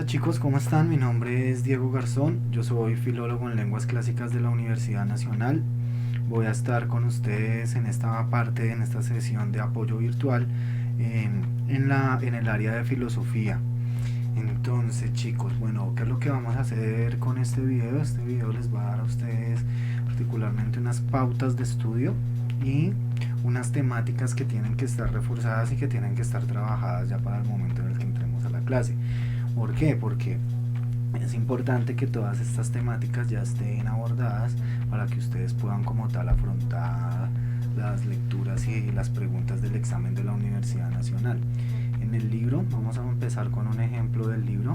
Chicos, ¿cómo están? Mi nombre es Diego Garzón, yo soy filólogo en lenguas clásicas de la Universidad Nacional. Voy a estar con ustedes en esta parte, en esta sesión de apoyo virtual en el área de filosofía. Entonces, chicos, bueno, ¿qué es lo que vamos a hacer con este video? Este video les va a dar a ustedes particularmente unas pautas de estudio y unas temáticas que tienen que estar reforzadas y que tienen que estar trabajadas ya para el momento en el que entremos a la clase. ¿Por qué? Porque es importante que todas estas temáticas ya estén abordadas para que ustedes puedan como tal afrontar las lecturas y las preguntas del examen de la Universidad Nacional. En el libro, vamos a empezar con un ejemplo del libro.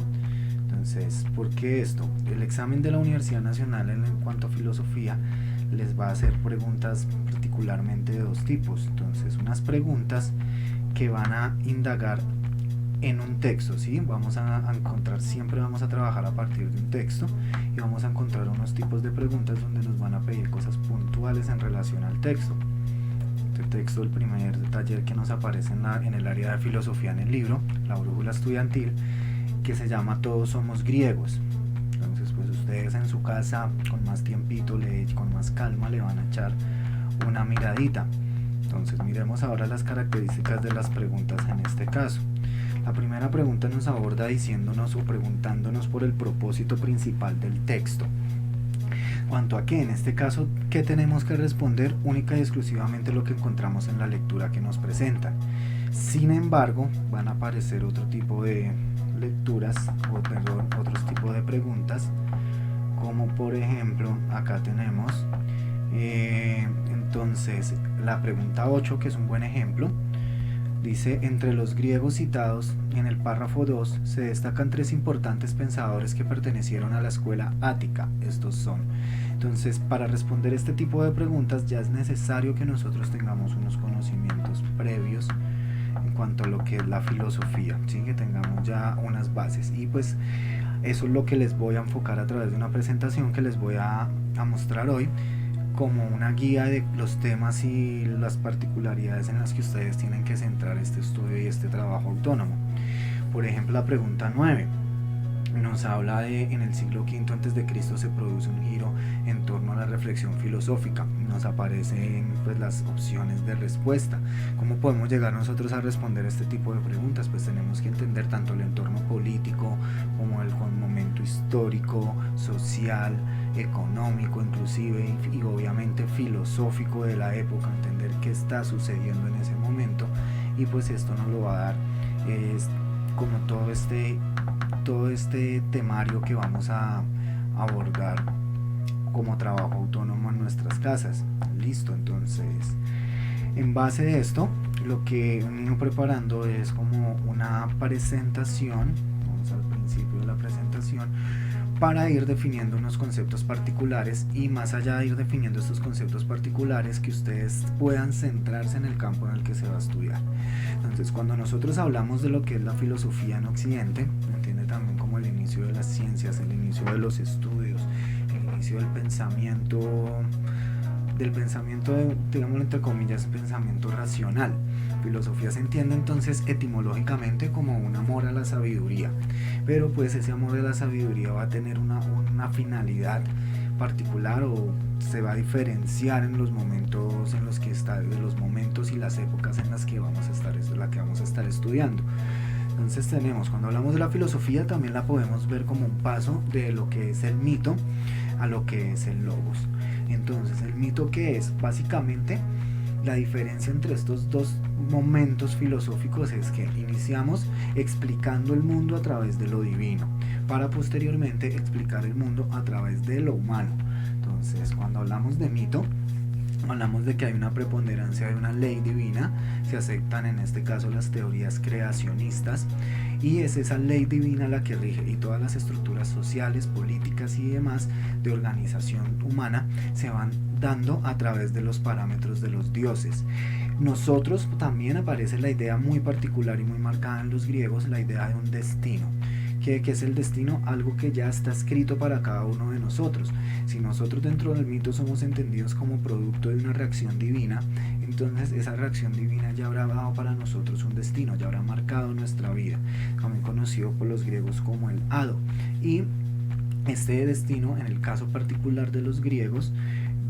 Entonces, ¿por qué esto? El examen de la Universidad Nacional en cuanto a filosofía les va a hacer preguntas particularmente de dos tipos. Entonces, unas preguntas que van a indagar en un texto, ¿sí? Vamos a encontrar, siempre vamos a trabajar a partir de un texto y vamos a encontrar unos tipos de preguntas donde nos van a pedir cosas puntuales en relación al texto. Este texto, el primer taller que nos aparece en el área de filosofía en el libro, la brújula estudiantil, que se llama Todos somos griegos. Entonces, pues ustedes en su casa, con más tiempito, con más calma, le van a echar una miradita. Entonces, miremos ahora las características de las preguntas en este caso. La primera pregunta nos aborda diciéndonos o preguntándonos por el propósito principal del texto. Cuanto a qué, en este caso, ¿qué tenemos que responder? Única y exclusivamente lo que encontramos en la lectura que nos presentan. Sin embargo, van a aparecer otro tipo de lecturas, otros tipos de preguntas, como por ejemplo, acá tenemos, entonces, la pregunta 8, que es un buen ejemplo. Dice, entre los griegos citados en el párrafo 2 se destacan tres importantes pensadores que pertenecieron a la escuela ática. Estos son. Entonces, para responder este tipo de preguntas ya es necesario que nosotros tengamos unos conocimientos previos en cuanto a lo que es la filosofía, ¿sí? Que tengamos ya unas bases. Y pues eso es lo que les voy a enfocar a través de una presentación que les voy a mostrar hoy, como una guía de los temas y las particularidades en las que ustedes tienen que centrar este estudio y este trabajo autónomo. Por ejemplo, la pregunta 9 nos habla de en el siglo V a.C. se produce un giro en torno a la reflexión filosófica. Nos aparecen pues las opciones de respuesta. ¿Cómo podemos llegar nosotros a responder este tipo de preguntas? Pues tenemos que entender tanto el entorno político como el momento histórico, social, económico inclusive y obviamente filosófico de la época, entender qué está sucediendo en ese momento, y pues esto nos lo va a dar como todo este temario que vamos a abordar como trabajo autónomo en nuestras casas. Listo, entonces en base de esto lo que me he ido preparando es como una presentación. Vamos al principio de la presentación para ir definiendo unos conceptos particulares, y más allá de ir definiendo estos conceptos particulares, que ustedes puedan centrarse en el campo en el que se va a estudiar. Entonces, cuando nosotros hablamos de lo que es la filosofía en Occidente, entiende también como el inicio de las ciencias, el inicio de los estudios, el inicio del pensamiento, digámoslo entre comillas, pensamiento racional. Filosofía se entiende entonces etimológicamente como un amor a la sabiduría, pero pues ese amor a la sabiduría va a tener una finalidad particular, o se va a diferenciar en los momentos en los que está, de los momentos y las épocas en las que vamos a estar estudiando. Entonces tenemos, cuando hablamos de la filosofía, también la podemos ver como un paso de lo que es el mito a lo que es el logos. Entonces, el mito, ¿qué es? Básicamente, la diferencia entre estos dos momentos filosóficos es que iniciamos explicando el mundo a través de lo divino, para posteriormente explicar el mundo a través de lo humano. Entonces, cuando hablamos de mito, hablamos de que hay una preponderancia de una ley divina. Se aceptan en este caso las teorías creacionistas, y es esa ley divina la que rige, y todas las estructuras sociales, políticas y demás de organización humana se van dando a través de los parámetros de los dioses. Nosotros también aparece la idea muy particular y muy marcada en los griegos, la idea de un destino. ¿Qué es el destino? Algo que ya está escrito para cada uno de nosotros. Si nosotros dentro del mito somos entendidos como producto de una reacción divina, entonces esa reacción divina ya habrá dado para nosotros un destino, ya habrá marcado nuestra vida, también conocido por los griegos como el hado. Y este destino, en el caso particular de los griegos,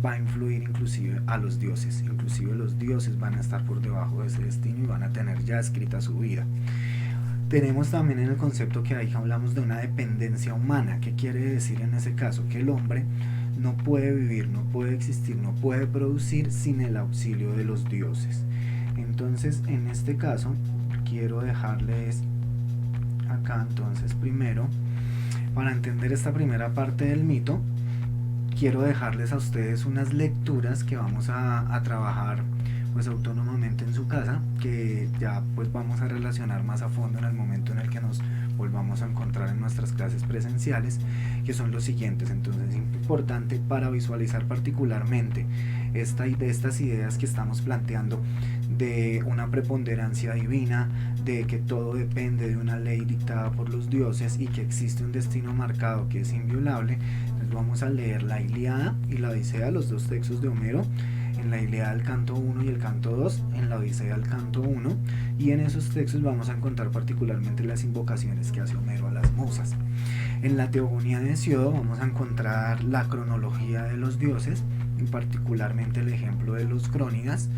va a influir inclusive a los dioses. Inclusive los dioses van a estar por debajo de ese destino y van a tener ya escrita su vida. Tenemos también en el concepto que ahí hablamos de una dependencia humana. ¿Qué quiere decir en ese caso? Que el hombre no puede vivir, no puede existir, no puede producir sin el auxilio de los dioses. Entonces, en este caso, quiero dejarles acá, entonces, primero, para entender esta primera parte del mito, quiero dejarles a ustedes unas lecturas que vamos a trabajar pues autónomamente en su casa, que ya pues vamos a relacionar más a fondo en el momento en el que nos volvamos a encontrar en nuestras clases presenciales, que son los siguientes. Entonces es importante para visualizar particularmente estas ideas que estamos planteando de una preponderancia divina, de que todo depende de una ley dictada por los dioses y que existe un destino marcado que es inviolable. Entonces vamos a leer la Ilíada y la Odisea, los dos textos de Homero. En la Ilíada el canto 1 y el canto 2, en la Odisea el canto 1, y en esos textos vamos a encontrar particularmente las invocaciones que hace Homero a las musas. En la Teogonía de Hesiodo vamos a encontrar la cronología de los dioses, y particularmente el ejemplo de los crónidas,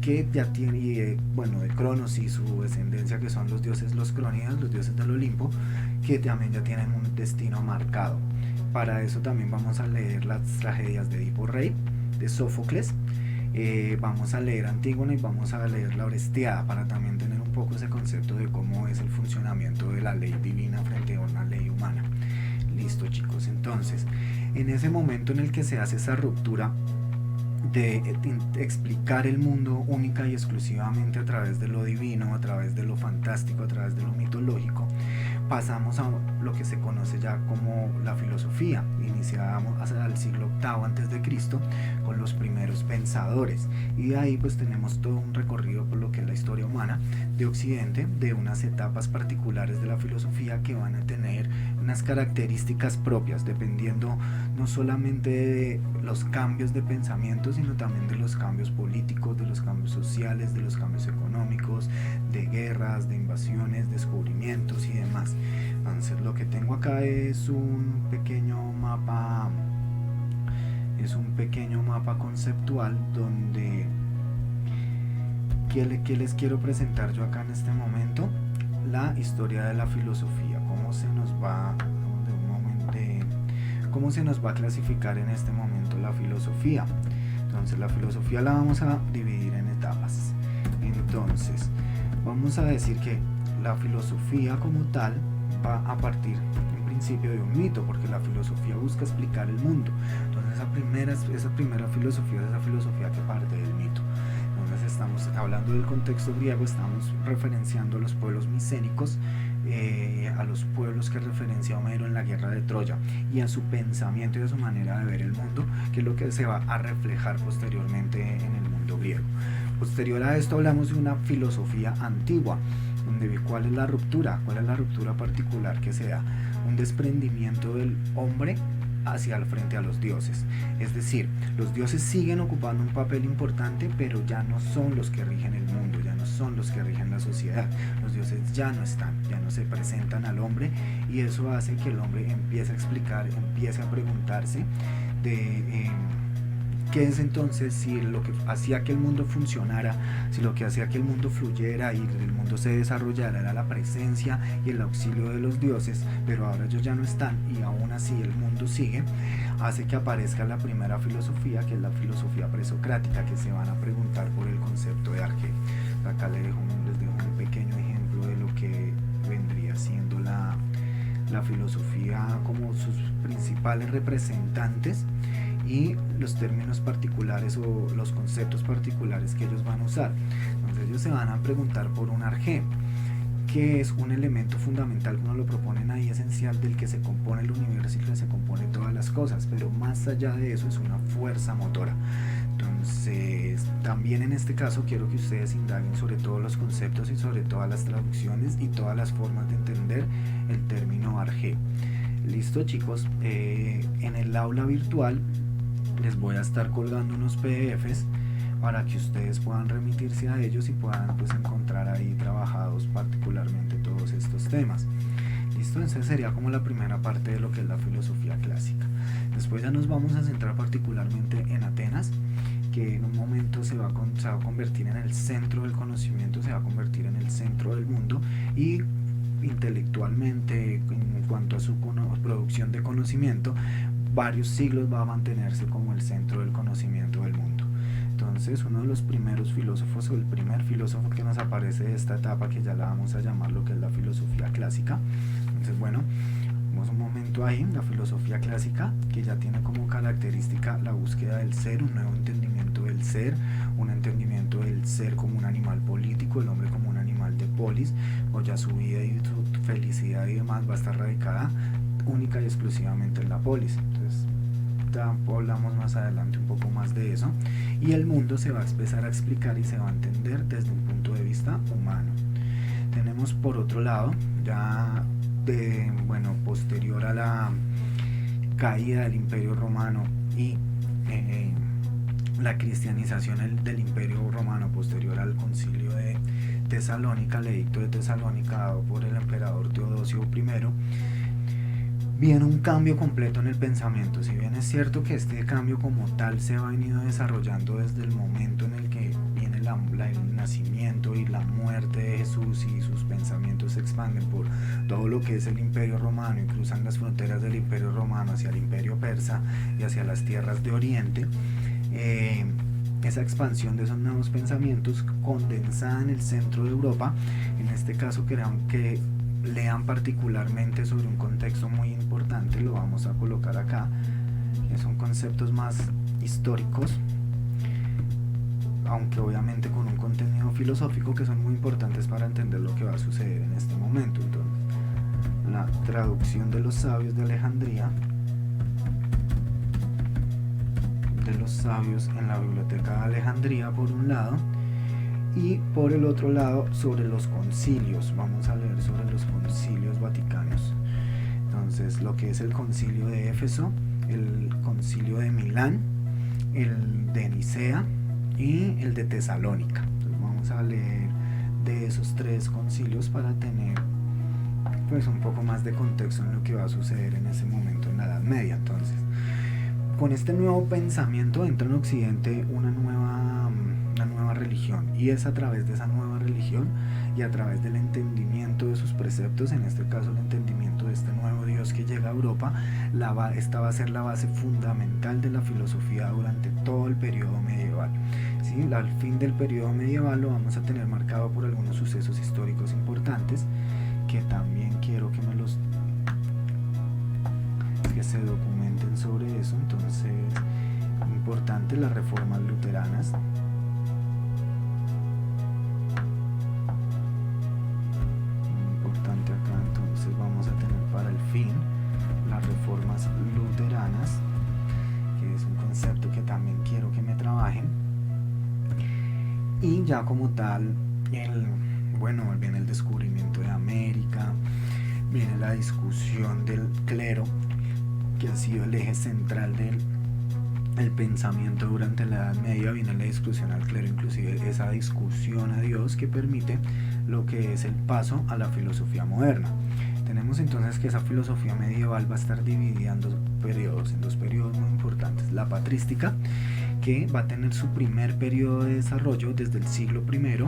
que ya tiene, bueno, de Cronos y su descendencia, que son los dioses los crónidas, los dioses del Olimpo, que también ya tienen un destino marcado. Para eso también vamos a leer las tragedias de Edipo Rey, de Sófocles, vamos a leer Antígona y vamos a leer la Orestiada, para también tener un poco ese concepto de cómo es el funcionamiento de la ley divina frente a una ley humana. Listo, chicos. Entonces, en ese momento en el que se hace esa ruptura de explicar el mundo única y exclusivamente a través de lo divino, a través de lo fantástico, a través de lo mitológico, pasamos a lo que se conoce ya como la filosofía. Iniciamos hacia el siglo VIII antes de Cristo con los primeros pensadores, y de ahí pues tenemos todo un recorrido por lo que es la historia humana de Occidente, de unas etapas particulares de la filosofía que van a tener unas características propias, dependiendo no solamente de los cambios de pensamiento, sino también de los cambios políticos, de los cambios sociales, de los cambios económicos, de guerras, de invasiones, descubrimientos y demás. Entonces lo que tengo acá es un pequeño mapa, conceptual donde ¿qué les quiero presentar yo acá en este momento? La historia de la filosofía, cómo se nos va a clasificar en este momento la filosofía. Entonces la filosofía la vamos a dividir en etapas. Entonces vamos a decir que la filosofía como tal va a partir en principio de un mito, porque la filosofía busca explicar el mundo. Entonces esa primera filosofía es esa filosofía que parte del mito. Entonces estamos hablando del contexto griego, estamos referenciando a los pueblos micénicos, a los pueblos que referencia Homero en la guerra de Troya, y a su pensamiento y a su manera de ver el mundo, que es lo que se va a reflejar posteriormente en el mundo griego. Posterior a esto hablamos de una filosofía antigua, donde ¿cuál es la ruptura particular que se da? Un desprendimiento del hombre hacia el frente a los dioses. Es decir, los dioses siguen ocupando un papel importante, pero ya no son los que rigen el mundo, ya no son los que rigen la sociedad. Los dioses ya no están, ya no se presentan al hombre, y eso hace que el hombre empiece a explicar, empiece a preguntarse de ¿qué es entonces? Si lo que hacía que el mundo funcionara, si lo que hacía que el mundo fluyera y el mundo se desarrollara era la presencia y el auxilio de los dioses, pero ahora ellos ya no están y aún así el mundo sigue, hace que aparezca la primera filosofía, que es la filosofía presocrática, que se van a preguntar por el concepto de arqué. Acá les dejo un pequeño ejemplo de lo que vendría siendo la filosofía, como sus principales representantes y los términos particulares o los conceptos particulares que ellos van a usar. Entonces ellos se van a preguntar por un arjé, que es un elemento fundamental, como lo proponen ahí, esencial, del que se compone el universo y que se compone todas las cosas, pero más allá de eso es una fuerza motora. Entonces, también en este caso quiero que ustedes indaguen sobre todos los conceptos y sobre todas las traducciones y todas las formas de entender el término arjé. Listo, chicos, en el aula virtual les voy a estar colgando unos PDFs para que ustedes puedan remitirse a ellos y puedan pues encontrar ahí trabajados particularmente todos estos temas. Listo, entonces sería como la primera parte de lo que es la filosofía clásica. Después ya nos vamos a centrar particularmente en Atenas, que en un momento se va a convertir en el centro del conocimiento, se va a convertir en el centro del mundo, y intelectualmente, en cuanto a su producción de conocimiento, varios siglos va a mantenerse como el centro del conocimiento del mundo. Entonces, uno de los primeros filósofos, o el primer filósofo que nos aparece de esta etapa, que ya la vamos a llamar lo que es la filosofía clásica. Entonces, bueno, vamos un momento ahí. La filosofía clásica, que ya tiene como característica la búsqueda del ser, un nuevo entendimiento del ser, un entendimiento del ser como un animal político, el hombre como un animal de polis, o ya su vida y su felicidad y demás va a estar radicada única y exclusivamente en la polis. Entonces, ya hablamos más adelante un poco más de eso, y el mundo se va a empezar a explicar y se va a entender desde un punto de vista humano. Tenemos por otro lado, ya posterior a la caída del Imperio Romano y la cristianización del Imperio Romano, posterior al concilio de Tesalónica, el edicto de Tesalónica dado por el emperador Teodosio I, viene un cambio completo en el pensamiento. Si bien es cierto que este cambio como tal se ha venido desarrollando desde el momento en el que viene el nacimiento y la muerte de Jesús, y sus pensamientos se expanden por todo lo que es el Imperio Romano y cruzan las fronteras del Imperio Romano hacia el Imperio Persa y hacia las tierras de Oriente, esa expansión de esos nuevos pensamientos condensada en el centro de Europa. En este caso queremos que lean particularmente sobre un contexto muy importante, lo vamos a colocar acá, que son conceptos más históricos, aunque obviamente con un contenido filosófico, que son muy importantes para entender lo que va a suceder en este momento. Entonces, la traducción de los sabios de Alejandría, de los sabios en la biblioteca de Alejandría por un lado, y por el otro lado sobre los concilios. Vamos a leer sobre los concilios vaticanos. Entonces, lo que es el concilio de Éfeso, el concilio de Milán, el de Nicea y el de Tesalónica. Entonces, vamos a leer de esos tres concilios para tener pues un poco más de contexto en lo que va a suceder en ese momento en la Edad Media. Entonces, con este nuevo pensamiento entra en Occidente una nueva religión, y es a través de esa nueva religión y a través del entendimiento de sus preceptos, en este caso el entendimiento de este nuevo Dios que llega a Europa, esta va a ser la base fundamental de la filosofía durante todo el periodo medieval. ¿Sí? Al fin del periodo medieval lo vamos a tener marcado por algunos sucesos históricos importantes, que también quiero que se documenten sobre eso. Entonces, importante, las reformas luteranas. Importante acá, entonces vamos a tener para el fin las reformas luteranas, que es un concepto que también quiero que me trabajen. Y ya como tal, viene el descubrimiento de América, viene la discusión del clero, que ha sido el eje central del pensamiento durante la Edad Media. Viene la discusión al clero, inclusive esa discusión a Dios, que permite lo que es el paso a la filosofía moderna. Tenemos entonces que esa filosofía medieval va a estar dividida en dos periodos muy importantes. La patrística, que va a tener su primer periodo de desarrollo desde el siglo I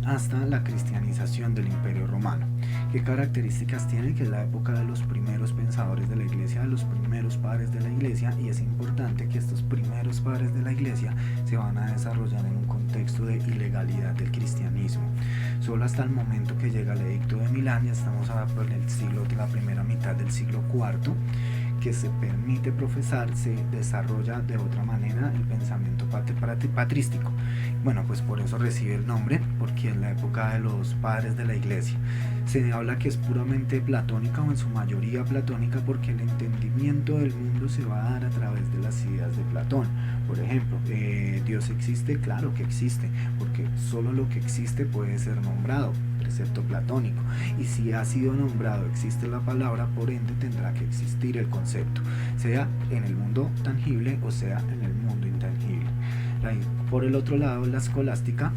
hasta la cristianización del Imperio Romano. ¿Qué características tiene? Que es la época de los primeros pensadores de la Iglesia, de los primeros padres de la Iglesia, y es importante que estos primeros padres de la Iglesia se van a desarrollar en un contexto de ilegalidad del cristianismo. Solo hasta el momento que llega el edicto de Milán, ya estamos por el siglo de la primera mitad del siglo IV, que se permite profesar, se desarrolla de otra manera el pensamiento patrístico. Bueno, pues por eso recibe el nombre, porque en la época de los padres de la iglesia se habla que es puramente platónica, o en su mayoría platónica, porque el entendimiento del mundo se va a dar a través de las ideas de Platón. Por ejemplo, ¿Dios existe? Claro que existe, porque solo lo que existe puede ser nombrado, precepto platónico. Y si ha sido nombrado, existe la palabra, por ende tendrá que existir el concepto, sea en el mundo tangible o sea en el mundo intangible. Por el otro lado, la escolástica,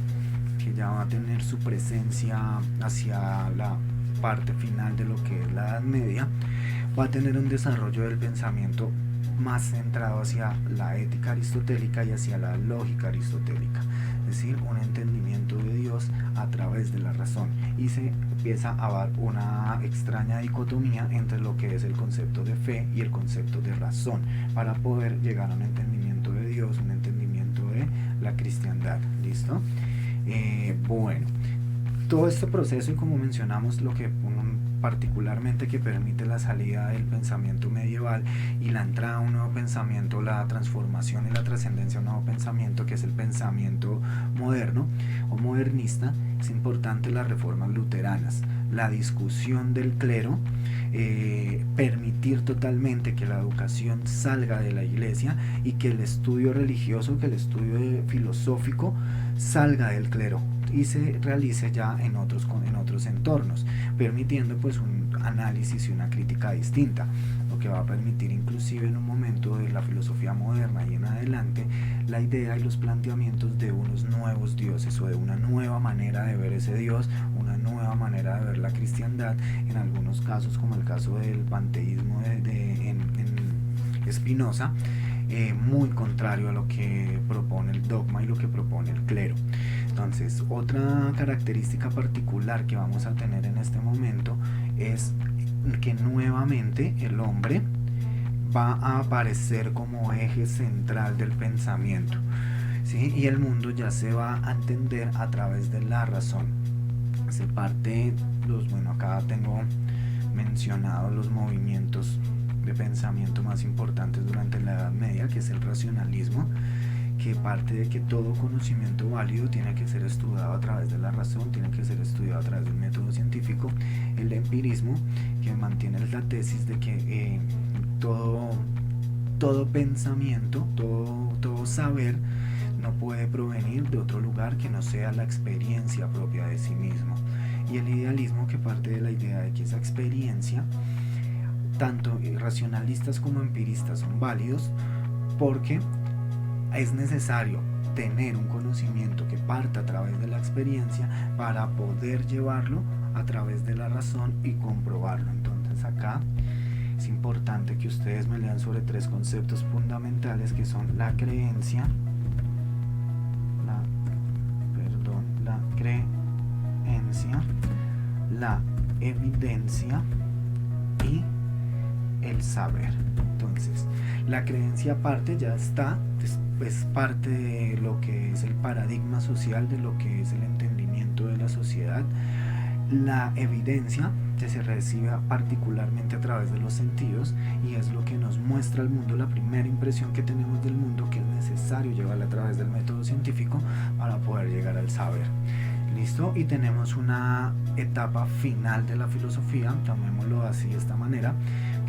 que ya va a tener su presencia hacia la parte final de lo que es la Edad Media, va a tener un desarrollo del pensamiento más centrado hacia la ética aristotélica y hacia la lógica aristotélica, es decir, un entendimiento de Dios a través de la razón, y se empieza a dar una extraña dicotomía entre lo que es el concepto de fe y el concepto de razón, para poder llegar a un entendimiento de Dios, un entendimiento de la cristiandad. ¿Listo? Bueno, todo este proceso, y como mencionamos, lo que particularmente que permite la salida del pensamiento medieval y la entrada a un nuevo pensamiento, la transformación y la trascendencia a un nuevo pensamiento, que es el pensamiento moderno o modernista, es importante las reformas luteranas, la discusión del clero, permitir totalmente que la educación salga de la iglesia y que el estudio religioso, que el estudio filosófico salga del clero y se realice ya en otros entornos, permitiendo pues un análisis y una crítica distinta, lo que va a permitir inclusive en un momento de la filosofía moderna y en adelante la idea y los planteamientos de unos nuevos dioses, o de una nueva manera de ver ese Dios, una nueva manera de ver la cristiandad, en algunos casos, como el caso del panteísmo en Spinoza, muy contrario a lo que propone el dogma y lo que propone el clero. Entonces, otra característica particular que vamos a tener en este momento es que nuevamente el hombre va a aparecer como eje central del pensamiento, ¿sí? Y el mundo ya se va a entender a través de la razón. Se parte acá tengo mencionado los movimientos de pensamiento más importantes durante la Edad Media, que es el racionalismo, que parte de que todo conocimiento válido tiene que ser estudiado a través de la razón, tiene que ser estudiado a través del método científico. El empirismo, que mantiene la tesis de que todo pensamiento, todo saber no puede provenir de otro lugar que no sea la experiencia propia de sí mismo. Y el idealismo, que parte de la idea de que esa experiencia, tanto racionalistas como empiristas, son válidos, porque es necesario tener un conocimiento que parta a través de la experiencia para poder llevarlo a través de la razón y comprobarlo. Entonces acá es importante que ustedes me lean sobre tres conceptos fundamentales, que son la creencia, la evidencia y el saber. Entonces, la creencia aparte ya está, es parte de lo que es el paradigma social, de lo que es el entendimiento de la sociedad. La evidencia que se recibe particularmente a través de los sentidos, y es lo que nos muestra el mundo, la primera impresión que tenemos del mundo, que es necesario llevarla a través del método científico para poder llegar al saber. ¿Listo? Y tenemos una etapa final de la filosofía, llamémoslo así de esta manera,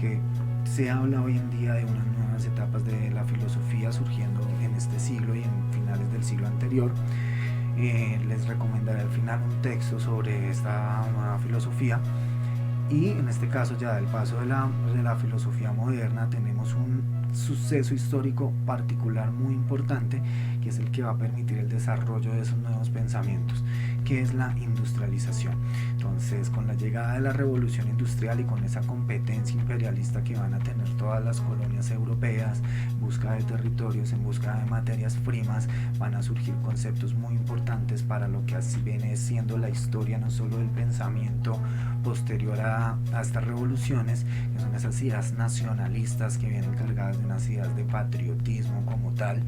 que se habla hoy en día de unas nuevas etapas de la filosofía surgiendo en este siglo y en finales del siglo anterior. Les recomendaré al final un texto sobre esta nueva filosofía, y en este caso ya del paso de la filosofía moderna tenemos un suceso histórico particular muy importante, que es el que va a permitir el desarrollo de esos nuevos pensamientos, que es la industrialización. Entonces, con la llegada de la revolución industrial y con esa competencia imperialista que van a tener todas las colonias europeas en busca de territorios, en busca de materias primas, van a surgir conceptos muy importantes para lo que así viene siendo la historia, no solo del pensamiento posterior a estas revoluciones, que son esas ideas nacionalistas que vienen cargadas de unas ideas de patriotismo como tal,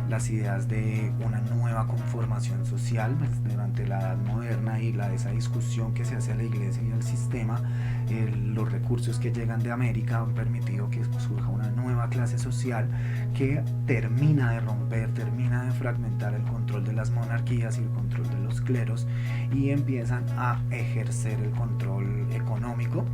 las ideas de una nueva conformación social pues, durante la Edad Moderna y esa discusión que se hace a la iglesia y al sistema. Los recursos que llegan de América han permitido que surja una nueva clase social que termina de romper, termina de fragmentar el control de las monarquías y el control de los cleros, y empiezan a ejercer el control económico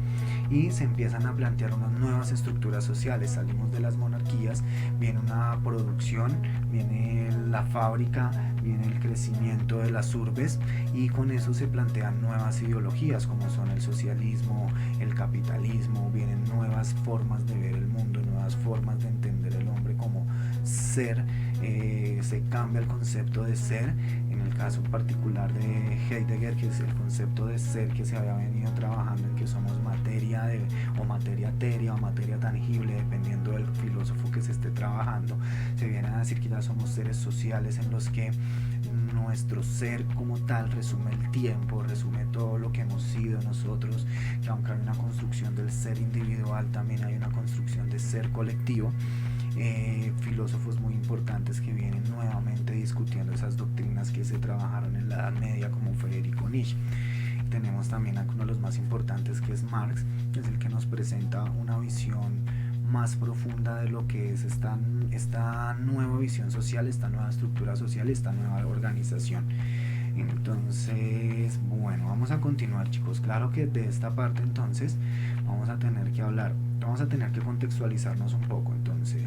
y se empiezan a plantear unas nuevas estructuras sociales. Salimos de las monarquías, viene una producción, viene la fábrica, viene el crecimiento de las urbes, y con eso se plantean nuevas ideologías como son el socialismo, el capitalismo, vienen nuevas formas de ver el mundo, nuevas formas de entender el hombre como ser. Se cambia el concepto de ser, en el caso particular de Heidegger, que es el concepto de ser que se había venido trabajando en que somos materia o materia etérea o materia tangible, dependiendo del filósofo que se esté trabajando. Se viene a decir que ya somos seres sociales en los que nuestro ser como tal resume el tiempo, resume todo lo que hemos sido nosotros, que aunque hay una construcción del ser individual, también hay una construcción de ser colectivo. Filósofos muy importantes que vienen nuevamente discutiendo esas doctrinas que se trabajaron en la Edad Media, como Federico Nietzsche. Tenemos también a uno de los más importantes, que es Marx, que es el que nos presenta una visión más profunda de lo que es esta nueva visión social, esta nueva estructura social, esta nueva organización. Entonces, bueno, vamos a continuar, chicos. Claro que de esta parte entonces vamos a tener que hablar, vamos a tener que contextualizarnos un poco. Entonces,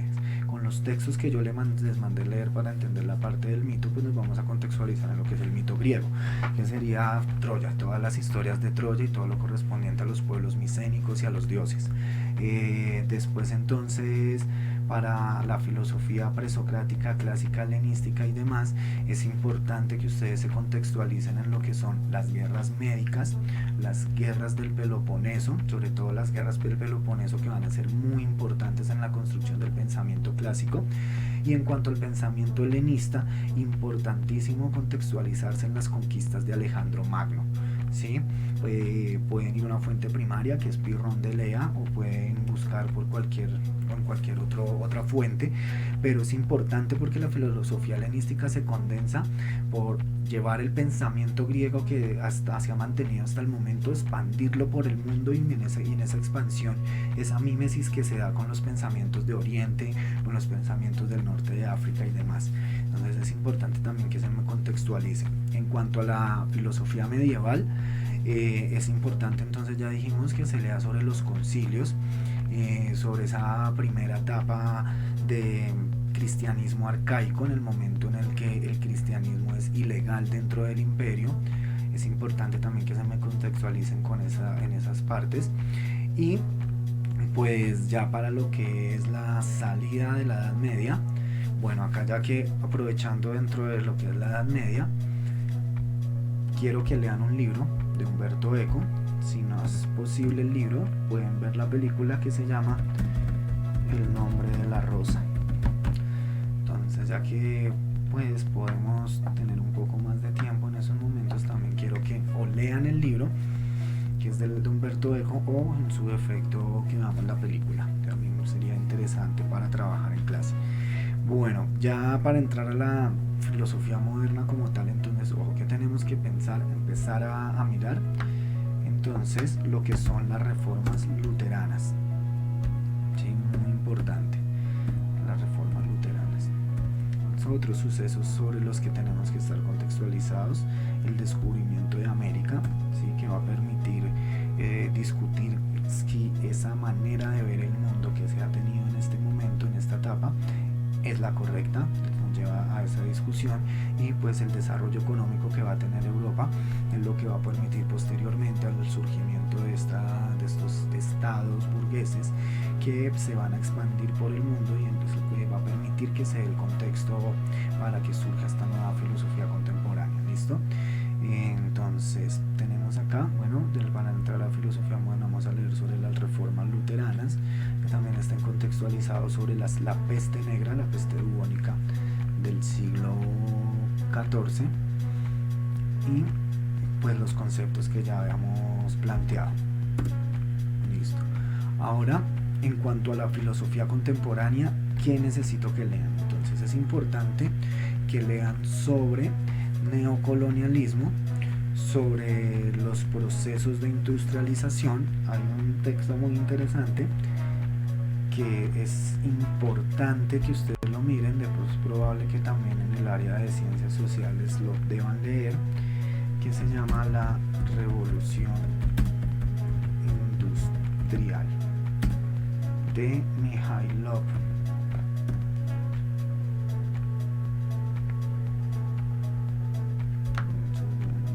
con los textos que yo les mandé leer para entender la parte del mito, pues nos vamos a contextualizar en lo que es el mito griego, que sería Troya, todas las historias de Troya y todo lo correspondiente a los pueblos micénicos y a los dioses. Después entonces, para la filosofía presocrática, clásica, helenística y demás, es importante que ustedes se contextualicen en lo que son las guerras médicas, las guerras del Peloponeso, sobre todo las guerras del Peloponeso, que van a ser muy importantes en la construcción del pensamiento clásico. Y en cuanto al pensamiento helenista, importantísimo contextualizarse en las conquistas de Alejandro Magno, ¿sí? Pueden ir a una fuente primaria que es Pirrón de Lea, o pueden buscar en cualquier otra fuente, pero es importante porque la filosofía helenística se condensa por llevar el pensamiento griego que se ha mantenido hasta el momento, expandirlo por el mundo, y en esa expansión, esa mímesis que se da con los pensamientos de Oriente, con los pensamientos del norte de África y demás. Entonces es importante también que se me contextualice. En cuanto a la filosofía medieval, es importante, entonces ya dijimos, que se lea sobre los concilios, sobre esa primera etapa de cristianismo arcaico, en el momento en el que el cristianismo es ilegal dentro del imperio. Es importante también que se me contextualicen en esas partes. Y pues ya para lo que es la salida de la Edad Media, bueno, acá ya que aprovechando dentro de lo que es la Edad Media, quiero que lean un libro de Umberto Eco. Si no es posible el libro, pueden ver la película que se llama El nombre de la rosa. Entonces, ya que pues podemos tener un poco más de tiempo en esos momentos, también quiero que o lean el libro, que es de Umberto Eco, o en su defecto que veamos la película. También sería interesante para trabajar en clase. Bueno, ya para entrar a la filosofía moderna como tal, entonces, ojo, que tenemos que empezar a mirar entonces lo que son las reformas luteranas. Sí, muy importante, las reformas luteranas. Son otros sucesos sobre los que tenemos que estar contextualizados. El descubrimiento de América, ¿sí? Que va a permitir discutir si esa manera de ver el mundo que se ha tenido en este momento, en esta etapa, es la correcta, nos lleva a esa discusión. Y pues el desarrollo económico que va a tener Europa es lo que va a permitir posteriormente al surgimiento de estos estados burgueses que se van a expandir por el mundo, y entonces va a permitir que se dé el contexto para que surja esta nueva filosofía contemporánea. ¿Listo? Entonces tenemos acá, bueno, para entrar a la filosofía moderna vamos a leer sobre las reformas luteranas, que también están contextualizados sobre la peste negra, la peste bubónica del siglo XIV, y pues los conceptos que ya habíamos planteado. Listo. Ahora en cuanto a la filosofía contemporánea, ¿qué necesito que lean? Entonces es importante que lean sobre neocolonialismo, sobre los procesos de industrialización. Hay un texto muy interesante que es importante que ustedes lo miren, de pronto es probable que también en el área de ciencias sociales lo deban leer, que se llama La Revolución Industrial de Mikhailov.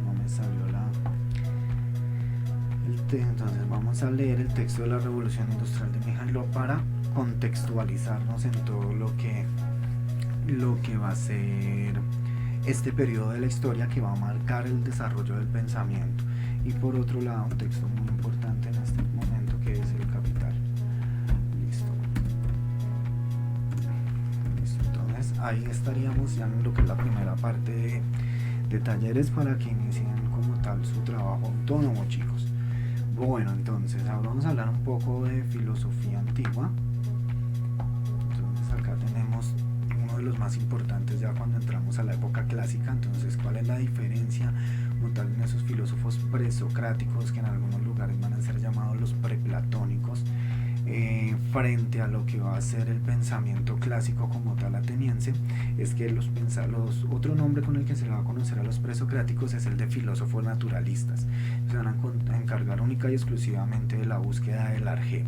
No me salió entonces vamos a leer el texto de La Revolución Industrial de Mikhailov para contextualizarnos en todo lo que va a ser este periodo de la historia que va a marcar el desarrollo del pensamiento. Y por otro lado, un texto muy importante en este momento, que es El Capital. Listo. Entonces ahí estaríamos ya en lo que es la primera parte de talleres para que inicien como tal su trabajo autónomo, chicos. Bueno, entonces ahora vamos a hablar un poco de filosofía antigua. Entonces acá tenemos uno de los más importantes ya cuando entramos a la época clásica. Entonces, ¿cuál es la diferencia como tal en esos filósofos presocráticos, que en algunos lugares van a ser llamados los preplatónicos, frente a lo que va a ser el pensamiento clásico como tal ateniense? Es que otro nombre con el que se le va a conocer a los presocráticos es el de filósofos naturalistas. Se van a encargar única y exclusivamente de la búsqueda del arjé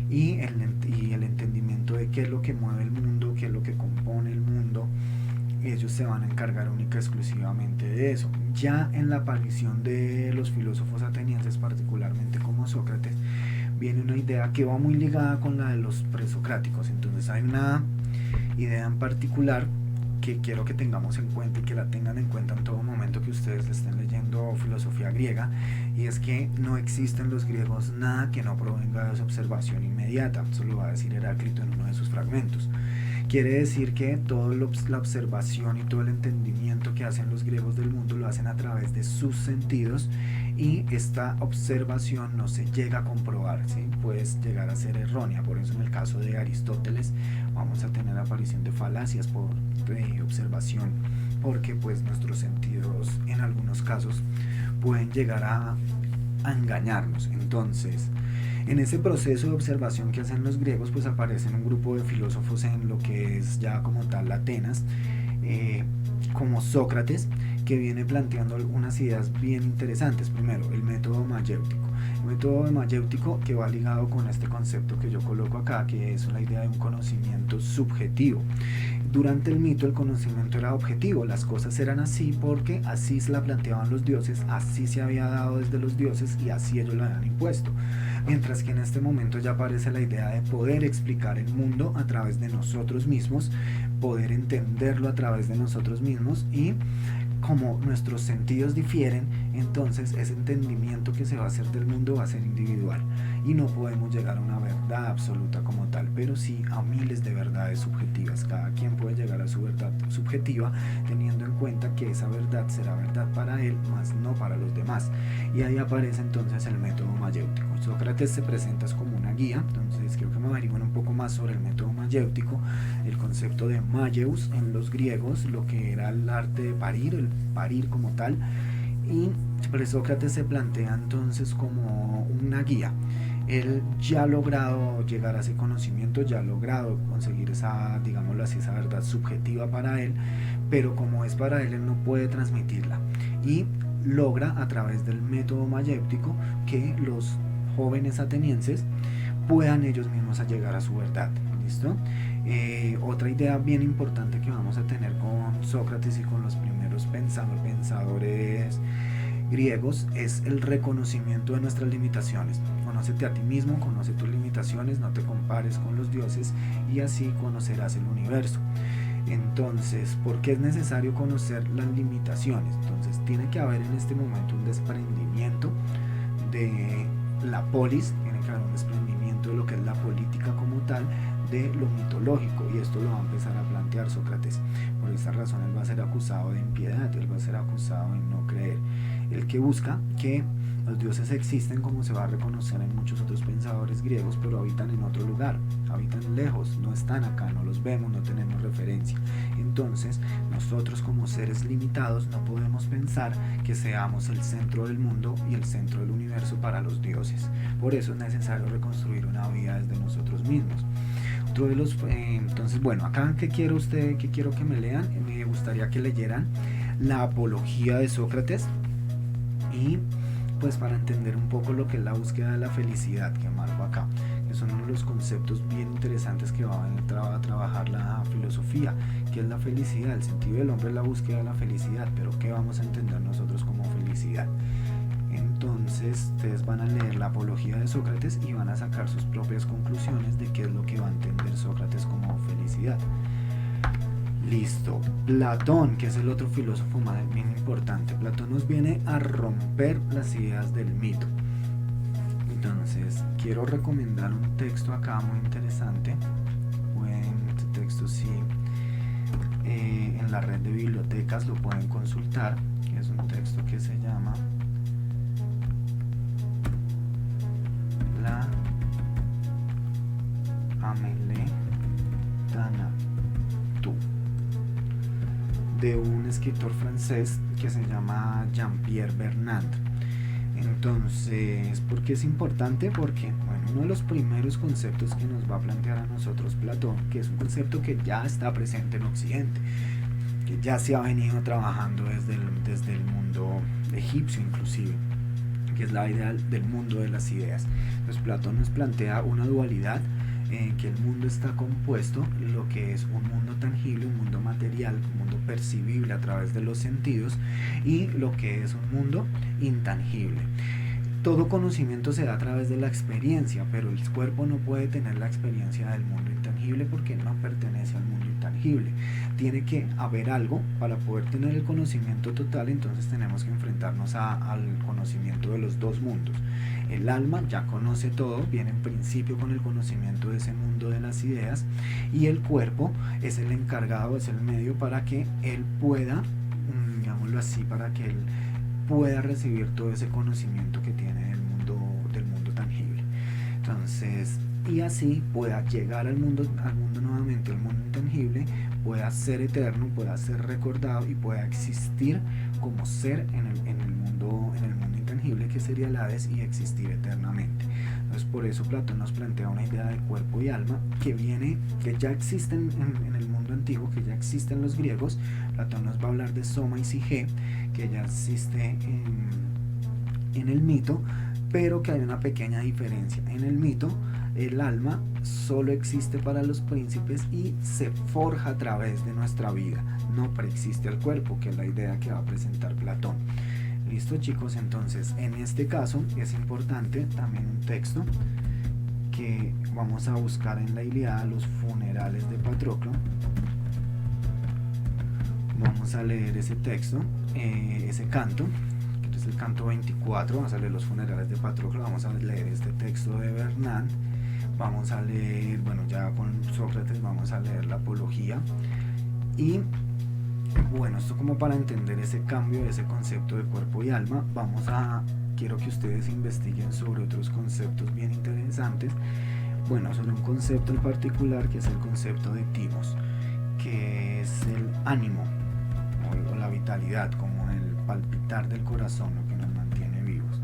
y el entendimiento de qué es lo que mueve el mundo, qué es lo que compone el mundo. Ellos se van a encargar única y exclusivamente de eso. Ya en la aparición de los filósofos atenienses, particularmente como Sócrates, viene una idea que va muy ligada con la de los presocráticos. Entonces hay una idea en particular que quiero que tengamos en cuenta y que la tengan en cuenta en todo momento que ustedes estén leyendo filosofía griega, y es que no existe en los griegos nada que no provenga de su observación inmediata. Eso lo va a decir Heráclito en uno de sus fragmentos. Quiere decir que toda la observación y todo el entendimiento que hacen los griegos del mundo lo hacen a través de sus sentidos, y esta observación no se llega a comprobar, ¿sí? Puede llegar a ser errónea. Por eso en el caso de Aristóteles vamos a tener aparición de falacias por observación, porque pues nuestros sentidos en algunos casos pueden llegar a engañarnos. Entonces, en ese proceso de observación que hacen los griegos, pues aparecen un grupo de filósofos en lo que es ya como tal Atenas, como Sócrates, que viene planteando algunas ideas bien interesantes. Primero, el método mayéutico. El método mayéutico que va ligado con este concepto que yo coloco acá, que es la idea de un conocimiento subjetivo. Durante el mito el conocimiento era objetivo, las cosas eran así porque así se la planteaban los dioses, así se había dado desde los dioses y así ellos lo habían impuesto. Mientras que en este momento ya aparece la idea de poder explicar el mundo a través de nosotros mismos, poder entenderlo a través de nosotros mismos, y como nuestros sentidos difieren, entonces ese entendimiento que se va a hacer del mundo va a ser individual y no podemos llegar a una verdad absoluta como tal, pero sí a miles de verdades subjetivas. Cada quien puede llegar a su verdad subjetiva teniendo en cuenta que esa verdad será verdad para él, más no para los demás. Y ahí aparece entonces el método mayéutico. Sócrates se presenta como una guía. Entonces quiero que me averigüen un poco más sobre el método mayéutico, el concepto de mayeus en los griegos, lo que era el arte de parir, el parir como tal. Y Sócrates se plantea entonces como una guía. Él ya ha logrado llegar a ese conocimiento, ya ha logrado conseguir esa, digámoslo así, esa verdad subjetiva para él, pero como es para él, él no puede transmitirla, y logra a través del método mayéutico que los jóvenes atenienses puedan ellos mismos a llegar a su verdad. ¿Listo? Otra idea bien importante que vamos a tener con Sócrates y con los primeros pensadores griegos es el reconocimiento de nuestras limitaciones. Conócete a ti mismo, conoce tus limitaciones, no te compares con los dioses y así conocerás el universo. Entonces, ¿por qué es necesario conocer las limitaciones? Entonces, tiene que haber en este momento un desprendimiento de la polis, tiene que haber un desprendimiento de lo que es la política como tal, de lo mitológico, y esto lo va a empezar a plantear Sócrates. Por esta razón él va a ser acusado de impiedad, él va a ser acusado de no creer, el que busca que los dioses existen, como se va a reconocer en muchos otros pensadores griegos, pero habitan en otro lugar, habitan lejos, no están acá, no los vemos, no tenemos referencia. Entonces nosotros como seres limitados no podemos pensar que seamos el centro del mundo y el centro del universo para los dioses. Por eso es necesario reconstruir una vida desde nosotros mismos. Otro de los, entonces, bueno, acá ¿qué quiero que me lean? Me gustaría que leyeran la Apología de Sócrates, y pues para entender un poco lo que es la búsqueda de la felicidad que marco acá, que son uno de los conceptos bien interesantes que va a trabajar la filosofía, que es la felicidad. El sentido del hombre es la búsqueda de la felicidad, pero ¿qué vamos a entender nosotros como felicidad? Entonces ustedes van a leer la Apología de Sócrates y van a sacar sus propias conclusiones de qué es lo que va a entender Sócrates como felicidad. Listo. Platón, que es el otro filósofo más bien importante. Platón nos viene a romper las ideas del mito. Entonces, quiero recomendar un texto acá muy interesante. Este texto sí, en la red de bibliotecas lo pueden consultar. Es un texto que se llama La Amélie d'Anjou, de un escritor francés que se llama Jean-Pierre Vernant. Entonces, ¿por qué es importante? Porque, bueno, uno de los primeros conceptos que nos va a plantear a nosotros Platón, que es un concepto que ya está presente en Occidente, que ya se ha venido trabajando desde el mundo egipcio inclusive, que es la idea del mundo de las ideas. Entonces Platón nos plantea una dualidad en que el mundo está compuesto, lo que es un mundo tangible, un mundo material, un mundo percibible a través de los sentidos, y lo que es un mundo intangible. Todo conocimiento se da a través de la experiencia, pero el cuerpo no puede tener la experiencia del mundo intangible porque no pertenece al mundo intangible. Tiene que haber algo para poder tener el conocimiento total, entonces tenemos que enfrentarnos al conocimiento de los dos mundos. El alma ya conoce todo, viene en principio con el conocimiento de ese mundo de las ideas, y el cuerpo es el encargado, es el medio para que él pueda, digámoslo así, para que él pueda recibir todo ese conocimiento que tiene del mundo tangible. Entonces, y así pueda llegar al mundo nuevamente, al mundo intangible, pueda ser eterno, pueda ser recordado y pueda existir como ser en el mundo intangible, que sería el Hades, y existir eternamente. Entonces, por eso Platón nos plantea una idea de cuerpo y alma que ya existen en el mundo antiguo, que ya existen los griegos. Platón nos va a hablar de Soma y Sige, que ya existe en el mito, pero que hay una pequeña diferencia. En el mito, el alma solo existe para los príncipes y se forja a través de nuestra vida, no preexiste al cuerpo, que es la idea que va a presentar Platón. Listo, chicos. Entonces, en este caso es importante también un texto que vamos a buscar en la Ilíada, los funerales de Patroclo. Vamos a leer ese texto, ese canto, que es el canto 24. Vamos a leer los funerales de Patroclo, vamos a leer este texto de Vernant, vamos a leer, bueno, ya con Sócrates vamos a leer la Apología. Y bueno, esto como para entender ese cambio de ese concepto de cuerpo y alma, quiero que ustedes investiguen sobre otros conceptos bien interesantes. Bueno, sobre un concepto en particular, que es el concepto de timos, que es el ánimo o la vitalidad, como el palpitar del corazón, lo que nos mantiene vivos.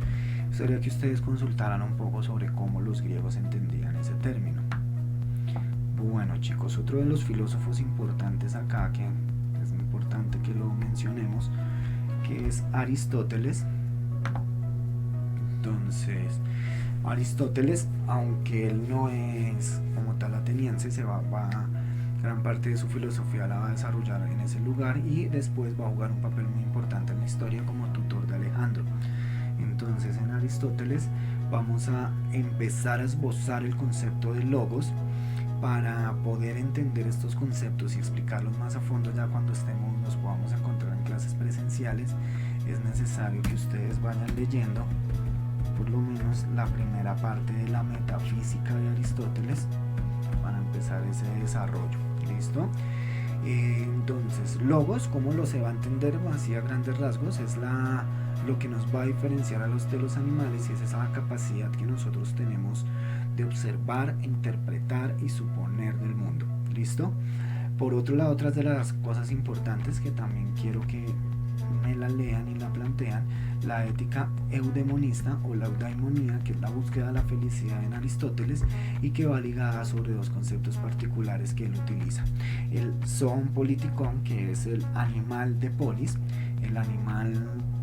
Sería que ustedes consultaran un poco sobre cómo los griegos entendían ese término. Bueno, chicos, otro de los filósofos importantes acá, que es importante que lo mencionemos, que es Aristóteles. Entonces, Aristóteles, aunque él no es como tal ateniense, gran parte de su filosofía la va a desarrollar en ese lugar, y después va a jugar un papel muy importante en la historia como tutor de Alejandro. Entonces, en Aristóteles vamos a empezar a esbozar el concepto de logos. Para poder entender estos conceptos y explicarlos más a fondo, ya cuando nos podamos encontrar en clases presenciales, es necesario que ustedes vayan leyendo por lo menos la primera parte de la metafísica de Aristóteles, para empezar ese desarrollo. ¿Listo? Entonces, logos, ¿cómo lo se va a entender así a grandes rasgos? Es lo que nos va a diferenciar de los animales, y es esa capacidad que nosotros tenemos de observar, interpretar y suponer del mundo. ¿Listo? Por otro lado, otras de las cosas importantes que también quiero que me la lean y la plantean, la ética eudemonista o la eudaimonía, que es la búsqueda de la felicidad en Aristóteles y que va ligada sobre dos conceptos particulares que él utiliza: el zoon politikon, que es el animal de polis, el animal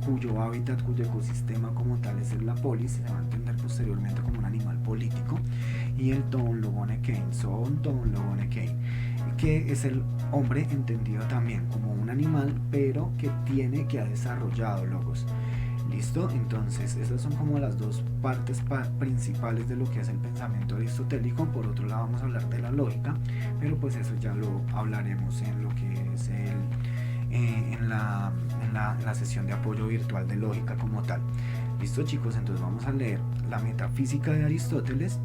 cuyo hábitat, cuyo ecosistema como tal es la polis, se va a entender posteriormente como un animal político, y el ton logonekein, zoon ton logonekein, que es el hombre entendido también como un animal, pero que ha desarrollado logos. ¿Listo? Entonces, estas son como las dos partes principales de lo que es el pensamiento aristotélico. Por otro lado, vamos a hablar de la lógica, pero pues eso ya lo hablaremos en lo que es en la sesión de apoyo virtual de lógica como tal. ¿Listo, chicos? Entonces vamos a leer la metafísica de Aristóteles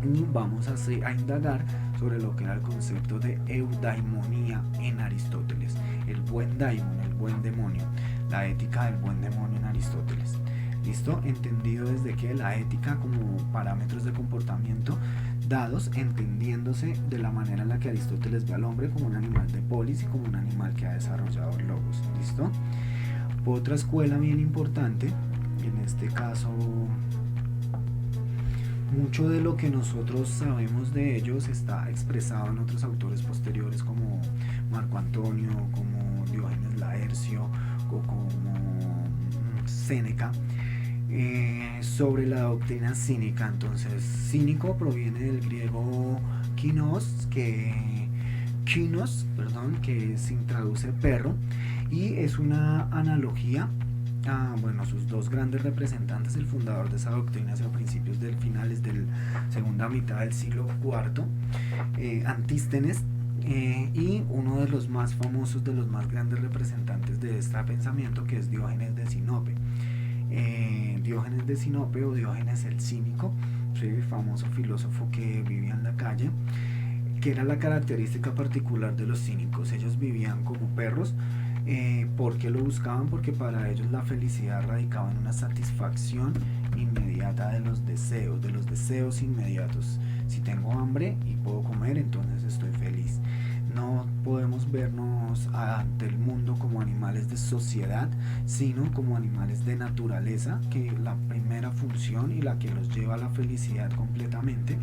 y vamos a indagar sobre lo que era el concepto de eudaimonía en Aristóteles, el buen daimon, el buen demonio, la ética del buen demonio en Aristóteles. ¿Listo? Entendido desde que la ética como parámetros de comportamiento dados, entendiéndose de la manera en la que Aristóteles ve al hombre como un animal de polis y como un animal que ha desarrollado logos. ¿Listo? Otra escuela bien importante, en este caso mucho de lo que nosotros sabemos de ellos está expresado en otros autores posteriores como Marco Antonio, como Diógenes Laercio o como Séneca, sobre la doctrina cínica. Entonces, cínico proviene del griego kinos, que se traduce perro, y es una analogía a sus dos grandes representantes, el fundador de esa doctrina hacia principios del finales del segunda mitad del siglo IV, Antístenes, y uno de los más famosos, de los más grandes representantes de este pensamiento, que es Diógenes de Sinope. Diógenes de Sinope, o Diógenes el Cínico, famoso filósofo que vivía en la calle, que era la característica particular de los cínicos. Ellos vivían como perros. ¿Por qué lo buscaban? Porque para ellos la felicidad radicaba en una satisfacción inmediata de los deseos inmediatos. Si tengo hambre y puedo comer, entonces estoy feliz. No podemos vernos ante el mundo como animales de sociedad, sino como animales de naturaleza, que la primera función y la que los lleva a la felicidad completamente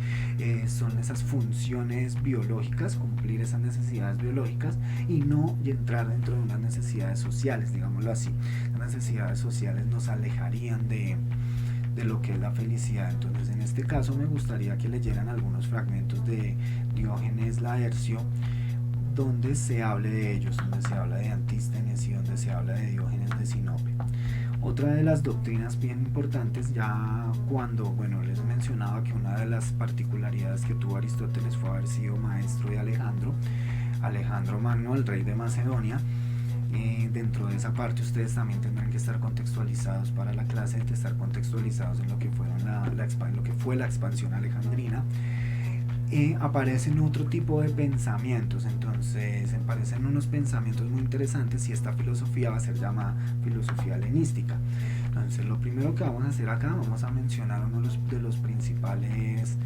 son esas funciones biológicas, cumplir esas necesidades biológicas y no entrar dentro de unas necesidades sociales, digámoslo así. Las necesidades sociales nos alejarían de lo que es la felicidad. Entonces, en este caso me gustaría que leyeran algunos fragmentos de Diógenes Laercio, donde se hable de ellos, donde se habla de Antístenes y donde se habla de Diógenes de Sinope. Otra de las doctrinas bien importantes, ya cuando, les mencionaba que una de las particularidades que tuvo Aristóteles fue haber sido maestro de Alejandro Magno, el rey de Macedonia. Dentro de esa parte ustedes también tendrán que estar contextualizados para la clase, de estar contextualizados en lo que fue la expansión alejandrina. Aparecen otro tipo de pensamientos, entonces aparecen unos pensamientos muy interesantes, y esta filosofía va a ser llamada filosofía helenística. Entonces, lo primero que vamos a hacer acá, vamos a mencionar uno de los principales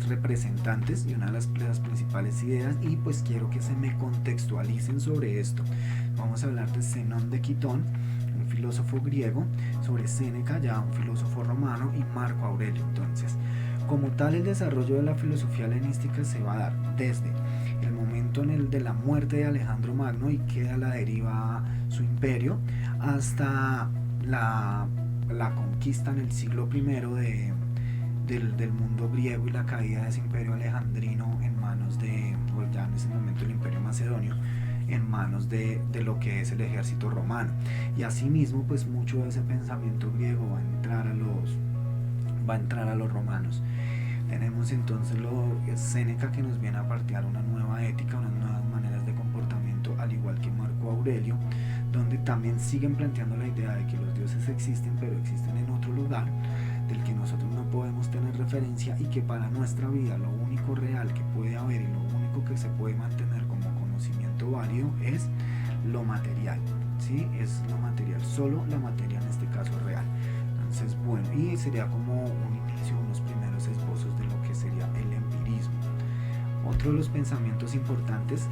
representantes y una de las principales ideas, y pues quiero que se me contextualicen sobre esto. Vamos a hablar de Zenón de Quitón, un filósofo griego, sobre Séneca, ya un filósofo romano, y Marco Aurelio. Entonces, como tal, el desarrollo de la filosofía helenística se va a dar desde el momento de la muerte de Alejandro Magno y queda a la deriva su imperio, hasta la conquista en el siglo I del mundo griego y la caída de ese imperio alejandrino en manos ya en ese momento el imperio macedonio, en manos de lo que es el ejército romano. Y asimismo, pues mucho de ese pensamiento griego va a entrar a los romanos. Tenemos entonces Séneca, que nos viene a plantear una nueva ética, unas nuevas maneras de comportamiento, al igual que Marco Aurelio, donde también siguen planteando la idea de que los dioses existen, pero existen en otro lugar del que nosotros no podemos tener referencia y que para nuestra vida lo único real que puede haber y lo único que se puede mantener como conocimiento válido es lo material, ¿sí? Es lo material, solo la materia en este caso real. Entonces, bueno, y sería como un inicio, unos primeros esbozos de lo que sería el empirismo. Otro de los pensamientos importantes,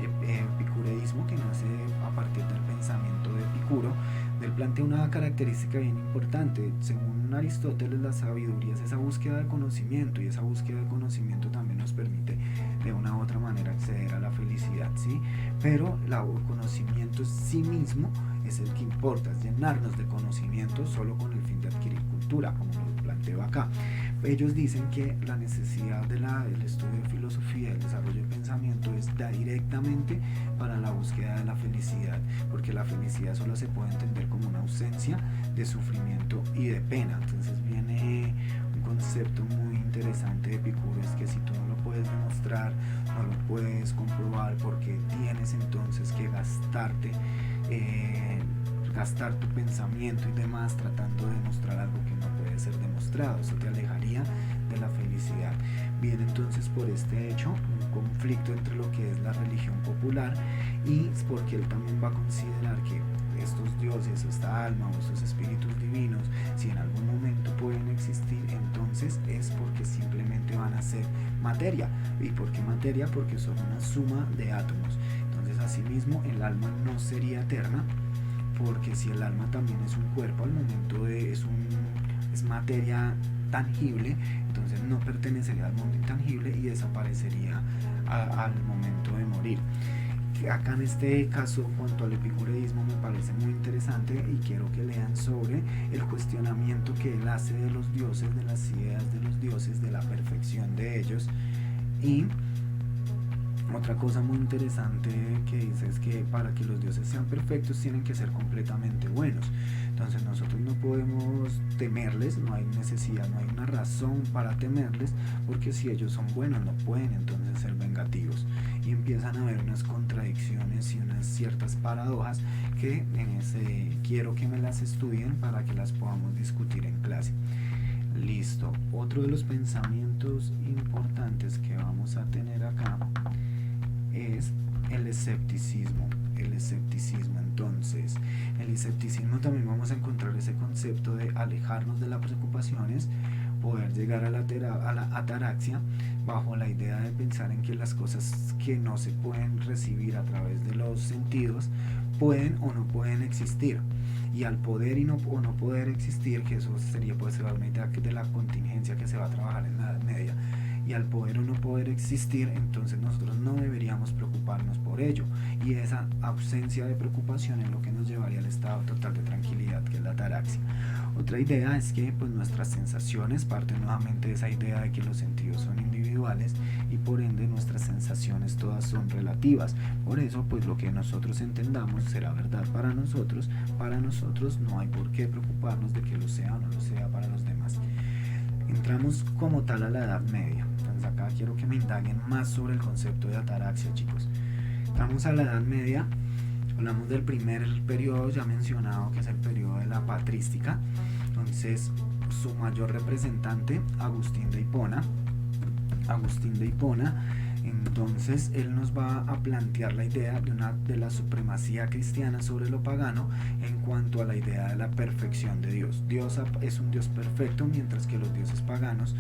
epicureísmo, que nace a partir del pensamiento de Epicuro. Él plantea una característica bien importante. Según Aristóteles, la sabiduría es esa búsqueda de conocimiento, y esa búsqueda de conocimiento también nos permite de una u otra manera acceder a la felicidad, ¿sí? Pero el conocimiento en sí mismo es el que importa, es llenarnos de conocimiento solo con el fin de adquirir cultura, como lo planteo acá. Ellos dicen que la necesidad del estudio de filosofía, el desarrollo de pensamiento es directamente para la búsqueda de la felicidad, porque la felicidad solo se puede entender como una ausencia de sufrimiento y de pena. Entonces viene un concepto muy interesante de Epicuro, es que si tú no lo puedes demostrar, no lo puedes comprobar, porque tienes entonces que gastar tu pensamiento y demás tratando de demostrar algo que no puede ser demostrado. Eso te alejaría de la felicidad. Viene entonces por este hecho un conflicto entre lo que es la religión popular, y es porque él también va a considerar que estos dioses, esta alma o estos espíritus divinos, si en algún momento pueden existir, entonces es porque simplemente van a ser materia. ¿Y por qué materia? Porque son una suma de átomos. Entonces, asimismo, el alma no sería eterna, porque si el alma también es un cuerpo, al momento de es materia tangible, entonces no pertenecería al mundo intangible y desaparecería al momento de morir. Acá en este caso, en cuanto al epicureísmo, me parece muy interesante y quiero que lean sobre el cuestionamiento que él hace de los dioses, de las ideas de los dioses, de la perfección de ellos. Y otra cosa muy interesante que dice es que para que los dioses sean perfectos tienen que ser completamente buenos. Entonces nosotros no podemos temerles, no hay necesidad, no hay una razón para temerles, porque si ellos son buenos no pueden entonces ser vengativos. Y empiezan a haber unas contradicciones y unas ciertas paradojas que quiero que me las estudien para que las podamos discutir en clase. Listo. Otro de los pensamientos importantes que vamos a tener acá es el escepticismo. Entonces, el escepticismo también vamos a encontrar ese concepto de alejarnos de las preocupaciones, poder llegar a la ataraxia, bajo la idea de pensar en que las cosas que no se pueden recibir a través de los sentidos pueden o no pueden existir. Y al poder o no poder existir, que eso puede ser una idea de la contingencia que se va a trabajar en la Edad Media, y al poder o no poder existir, entonces nosotros no deberíamos preocuparnos por ello, y esa ausencia de preocupación es lo que nos llevaría al estado total de tranquilidad, que es la ataraxia. Otra idea es que pues nuestras sensaciones parten nuevamente de esa idea de que los sentidos son individuales y por ende nuestras sensaciones todas son relativas. Por eso pues lo que nosotros entendamos será verdad para nosotros no hay por qué preocuparnos de que lo sea o no lo sea para los demás. Entramos como tal a la Edad Media. Entonces acá quiero que me indaguen más sobre el concepto de ataraxia, chicos. Entramos a la Edad Media. Hablamos del primer periodo ya mencionado, que es el periodo de la patrística. Entonces su mayor representante, Agustín de Hipona. Entonces él nos va a plantear la idea de la supremacía cristiana sobre lo pagano en cuanto a la idea de la perfección de Dios. Dios es un Dios perfecto, mientras que los dioses paganos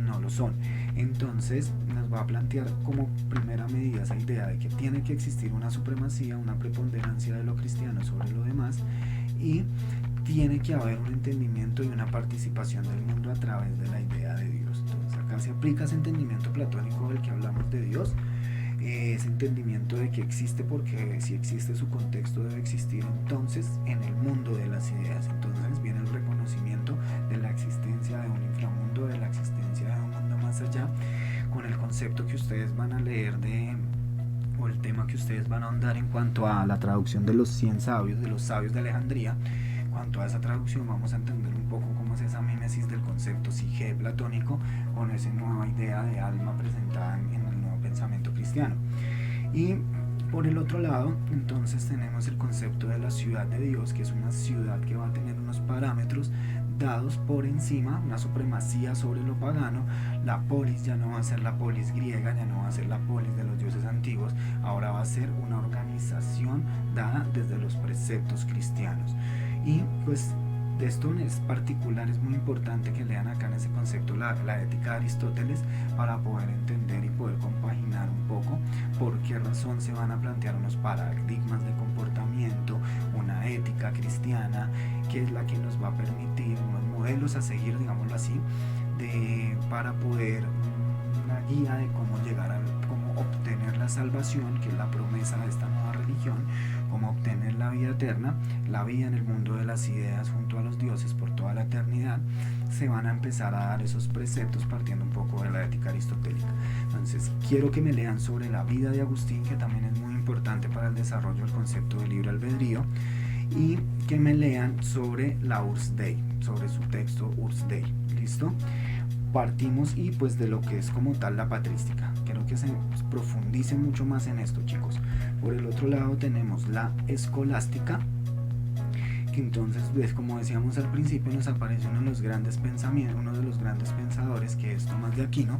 no lo son. Entonces nos va a plantear como primera medida esa idea de que tiene que existir una supremacía, una preponderancia de lo cristiano sobre lo demás, y tiene que haber un entendimiento y una participación del mundo a través de la idea de Dios. Entonces acá se aplica ese entendimiento platónico del que hablamos de Dios, ese entendimiento de que existe porque si existe su contexto debe existir entonces en el mundo de las ideas. Entonces viene el reconocimiento de la existencia de un inframundo, de la existencia de un mundo más allá, con el concepto que ustedes van a leer o el tema que ustedes van a ahondar en cuanto a la traducción de los 100 sabios, de los sabios de Alejandría. En cuanto a esa traducción vamos a entender un poco cómo es esa mímesis del concepto psique platónico con esa nueva idea de alma presentada en el nuevo pensamiento cristiano. Y por el otro lado, entonces tenemos el concepto de la ciudad de Dios, que es una ciudad que va a tener unos parámetros dados por encima, una supremacía sobre lo pagano. La polis ya no va a ser la polis griega, ya no va a ser la polis de los dioses antiguos, ahora va a ser una organización dada desde los preceptos cristianos. Y pues de esto es particular, es muy importante que lean acá en ese concepto la ética de Aristóteles para poder entender y poder compaginar un poco por qué razón se van a plantear unos paradigmas de comportamiento, una ética cristiana que es la que nos va a permitir unos modelos a seguir, digámoslo así, para poder una guía de cómo llegar a cómo obtener la salvación, que es la promesa de esta nueva religión, cómo obtener la vida eterna, la vida en el mundo de las ideas junto a los dioses por toda la eternidad. Se van a empezar a dar esos preceptos partiendo un poco de la ética aristotélica. Entonces quiero que me lean sobre la vida de Agustín, que también es muy importante para el desarrollo del concepto de libre albedrío, y que me lean sobre la Urs Dei, sobre su texto Urs Dei. ¿Listo? Partimos y pues de lo que es como tal la patrística. Quiero que se profundice mucho más en esto, chicos. Por el otro lado tenemos la escolástica, que entonces, pues, como decíamos al principio, nos aparece uno de los grandes pensadores, que es Tomás de Aquino,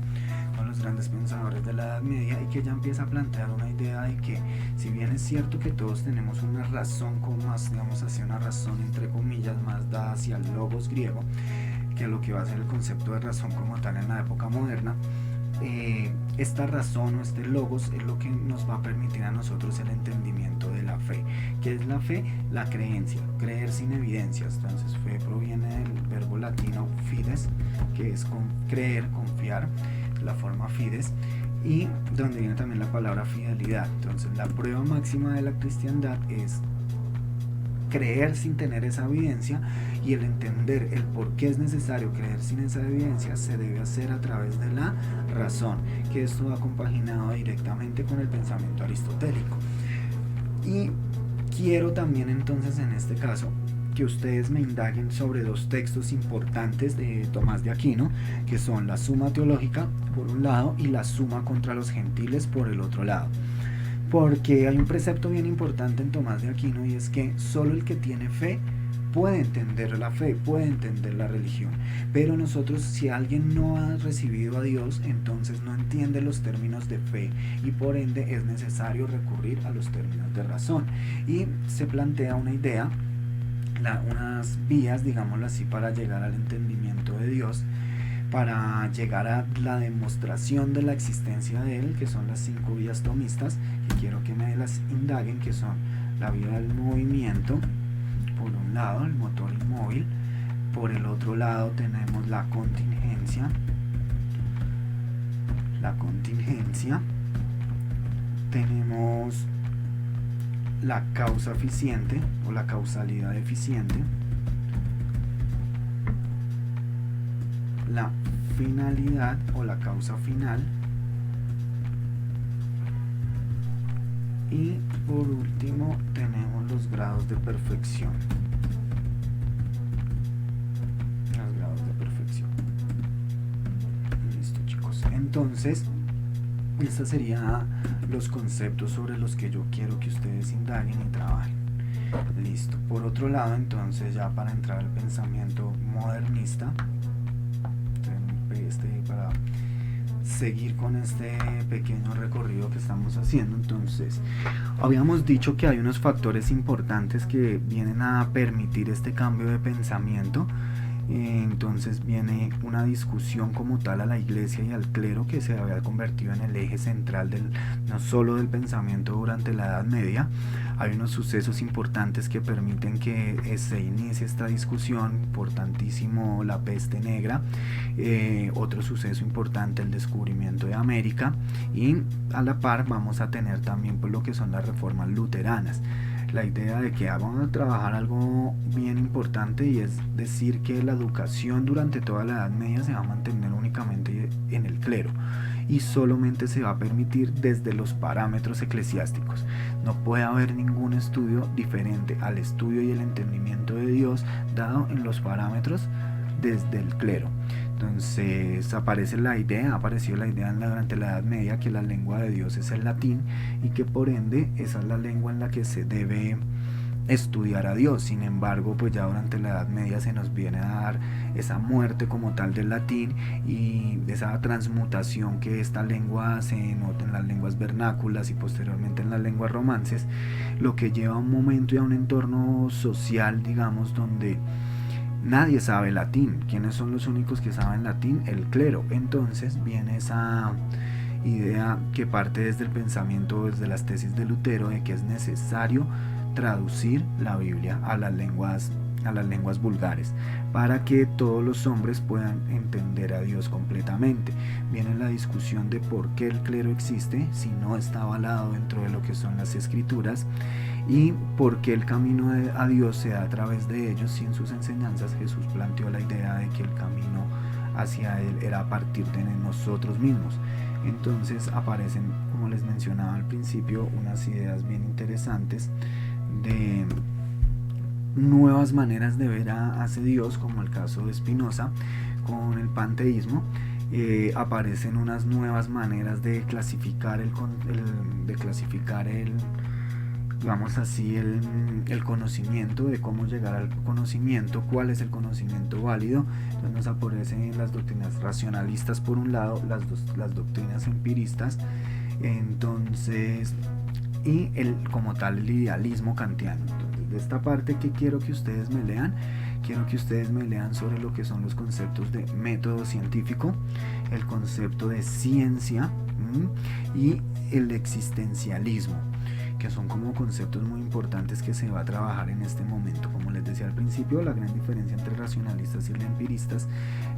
uno de los grandes pensadores de la Edad Media, y que ya empieza a plantear una idea de que, si bien es cierto que todos tenemos una razón, como más, digamos así, una razón entre comillas más dada hacia el logos griego, que es lo que va a ser el concepto de razón como tal en la época moderna, esta razón o este logos es lo que nos va a permitir a nosotros el entendimiento de la fe. ¿Qué es la fe? La creencia, creer sin evidencias. Entonces fe proviene del verbo latino fides, que es creer, confiar, la forma fides, y donde viene también la palabra fidelidad. Entonces la prueba máxima de la cristiandad es creer sin tener esa evidencia, y el entender el por qué es necesario creer sin esa evidencia se debe hacer a través de la razón, que esto va compaginado directamente con el pensamiento aristotélico. Y quiero también entonces en este caso que ustedes me indaguen sobre dos textos importantes de Tomás de Aquino, que son la Suma Teológica por un lado y la Suma contra los Gentiles por el otro lado. Porque hay un precepto bien importante en Tomás de Aquino, y es que solo el que tiene fe puede entender la fe, puede entender la religión. Pero nosotros, si alguien no ha recibido a Dios, entonces no entiende los términos de fe, y por ende es necesario recurrir a los términos de razón. Y se plantea una idea, unas vías, digámoslo así, para llegar al entendimiento de Dios, para llegar a la demostración de la existencia de Él, que son las 5 vías tomistas, que quiero que me las indaguen, que son la vía del movimiento, por un lado, el motor inmóvil, por el otro lado tenemos la contingencia, tenemos la causa eficiente o la causalidad eficiente, la finalidad o la causa final, y por último tenemos los grados de perfección. Listo, chicos. Entonces, estos serían los conceptos sobre los que yo quiero que ustedes indaguen y trabajen. Listo. Por otro lado, entonces, ya para entrar al pensamiento modernista, para seguir con este pequeño recorrido que estamos haciendo, entonces habíamos dicho que hay unos factores importantes que vienen a permitir este cambio de pensamiento. Entonces viene una discusión como tal a la iglesia y al clero, que se había convertido en el eje central no solo del pensamiento durante la Edad Media. Hay unos sucesos importantes que permiten que se inicie esta discusión, importantísimo la peste negra, otro suceso importante el descubrimiento de América, y a la par vamos a tener también pues lo que son las reformas luteranas. La idea de que vamos a trabajar algo bien importante, y es decir que la educación durante toda la Edad Media se va a mantener únicamente en el clero y solamente se va a permitir desde los parámetros eclesiásticos. No puede haber ningún estudio diferente al estudio y el entendimiento de Dios dado en los parámetros desde el clero. Entonces apareció la idea durante la Edad Media que la lengua de Dios es el latín, y que por ende esa es la lengua en la que se debe estudiar a Dios. Sin embargo, pues ya durante la Edad Media se nos viene a dar esa muerte como tal del latín y esa transmutación que esta lengua hace en las lenguas vernáculas y posteriormente en las lenguas romances, lo que lleva a un momento y a un entorno social, digamos, donde nadie sabe latín. ¿Quiénes son los únicos que saben latín? El clero. Entonces viene esa idea que parte desde el pensamiento, desde las tesis de Lutero, de que es necesario traducir la Biblia a las lenguas vulgares para que todos los hombres puedan entender a Dios completamente. Viene la discusión de por qué el clero existe si no está avalado dentro de lo que son las escrituras, y por qué el camino a Dios se da a través de ellos. Y en sus enseñanzas Jesús planteó la idea de que el camino hacia Él era a partir de nosotros mismos. Entonces aparecen, como les mencionaba al principio, unas ideas bien interesantes de nuevas maneras de ver hacia Dios, como el caso de Spinoza con el panteísmo. Aparecen unas nuevas maneras de clasificar digamos así, el conocimiento, de cómo llegar al conocimiento, cuál es el conocimiento válido. Entonces nos aparecen las doctrinas racionalistas por un lado, las doctrinas empiristas, entonces, y como tal el idealismo kantiano. Entonces, de esta parte, ¿qué quiero que ustedes me lean? Quiero que ustedes me lean sobre lo que son los conceptos de método científico, el concepto de ciencia y el existencialismo, que son como conceptos muy importantes que se va a trabajar en este momento. Como les decía al principio, la gran diferencia entre racionalistas y empiristas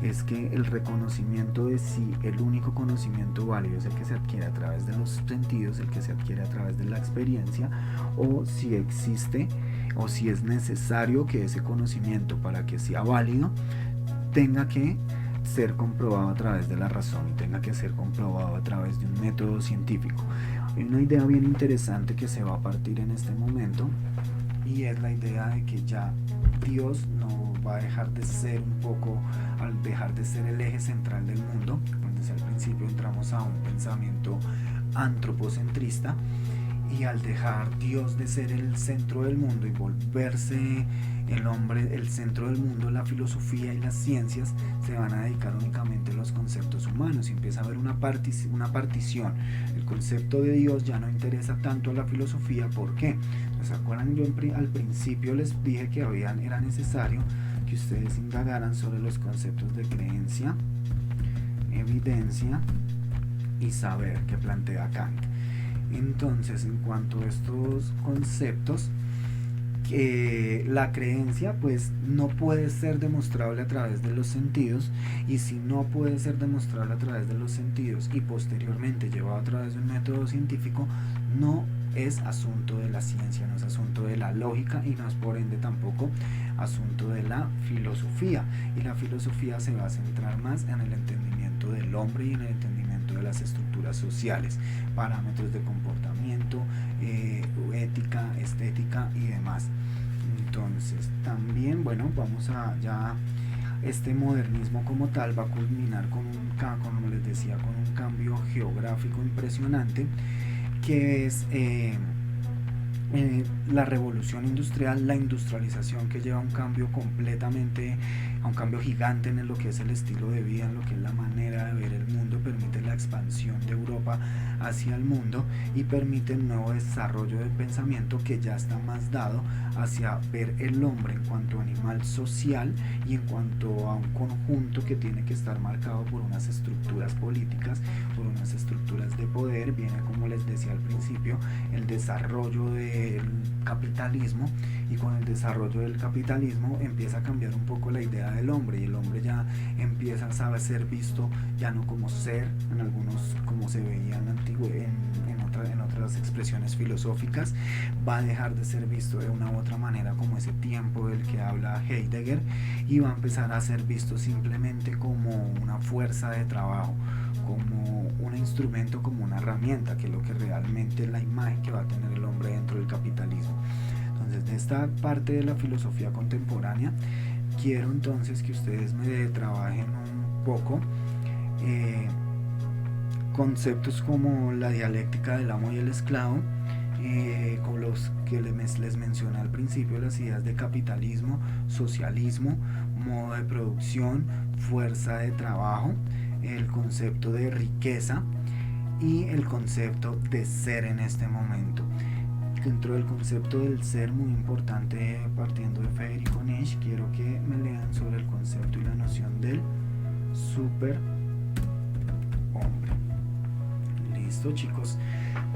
es que el reconocimiento de si el único conocimiento válido es el que se adquiere a través de los sentidos, el que se adquiere a través de la experiencia, o si existe o si es necesario que ese conocimiento, para que sea válido, tenga que ser comprobado a través de la razón y tenga que ser comprobado a través de un método científico. Hay una idea bien interesante que se va a partir en este momento, y es la idea de que ya Dios no va a dejar de ser al dejar de ser el eje central del mundo. Como decía al principio, entramos a un pensamiento antropocentrista, y al dejar Dios de ser el centro del mundo y volverse el hombre el centro del mundo, la filosofía y las ciencias se van a dedicar únicamente a los conceptos humanos, y empieza a haber una partición. El concepto de Dios ya no interesa tanto a la filosofía. ¿Por qué? ¿Se acuerdan? Yo al principio les dije que era necesario que ustedes indagaran sobre los conceptos de creencia, evidencia y saber que plantea Kant. Entonces, en cuanto a estos conceptos, la creencia pues no puede ser demostrable a través de los sentidos, y si no puede ser demostrable a través de los sentidos y posteriormente llevado a través de un método científico, no es asunto de la ciencia, no es asunto de la lógica, y no es por ende tampoco asunto de la filosofía. Y la filosofía se va a centrar más en el entendimiento del hombre y en el entendimiento de las estructuras sociales, parámetros de comportamiento, ética, estética y demás. Entonces también, bueno, vamos a ya este modernismo como tal va a culminar como les decía, con un cambio geográfico impresionante, que es la revolución industrial, la industrialización, que lleva a un cambio gigante en lo que es el estilo de vida, en lo que es la manera de ver el mundo, permite la expansión de Europa hacia el mundo y permite un nuevo desarrollo del pensamiento que ya está más dado hacia ver el hombre en cuanto a animal social y en cuanto a un conjunto que tiene que estar marcado por unas estructuras políticas, por unas estructuras de poder. Viene, como les decía al principio, el desarrollo del capitalismo, y con el desarrollo del capitalismo empieza a cambiar un poco la idea del hombre, y el hombre ya empieza a ser visto ya no como ser, en algunos como se veía en otras expresiones filosóficas, va a dejar de ser visto de una u otra manera como ese tiempo del que habla Heidegger, y va a empezar a ser visto simplemente como una fuerza de trabajo, como un instrumento, como una herramienta, que es lo que realmente es la imagen que va a tener el hombre dentro del capitalismo. Entonces, de esta parte de la filosofía contemporánea, quiero entonces que ustedes me trabajen un poco conceptos como la dialéctica del amo y el esclavo, con los que les mencioné al principio, las ideas de capitalismo, socialismo, modo de producción, fuerza de trabajo, el concepto de riqueza y el concepto de ser en este momento. Dentro del concepto del ser, muy importante, partiendo de Federico Nietzsche, quiero que me lean sobre el concepto y la noción del superhombre. Listo, chicos.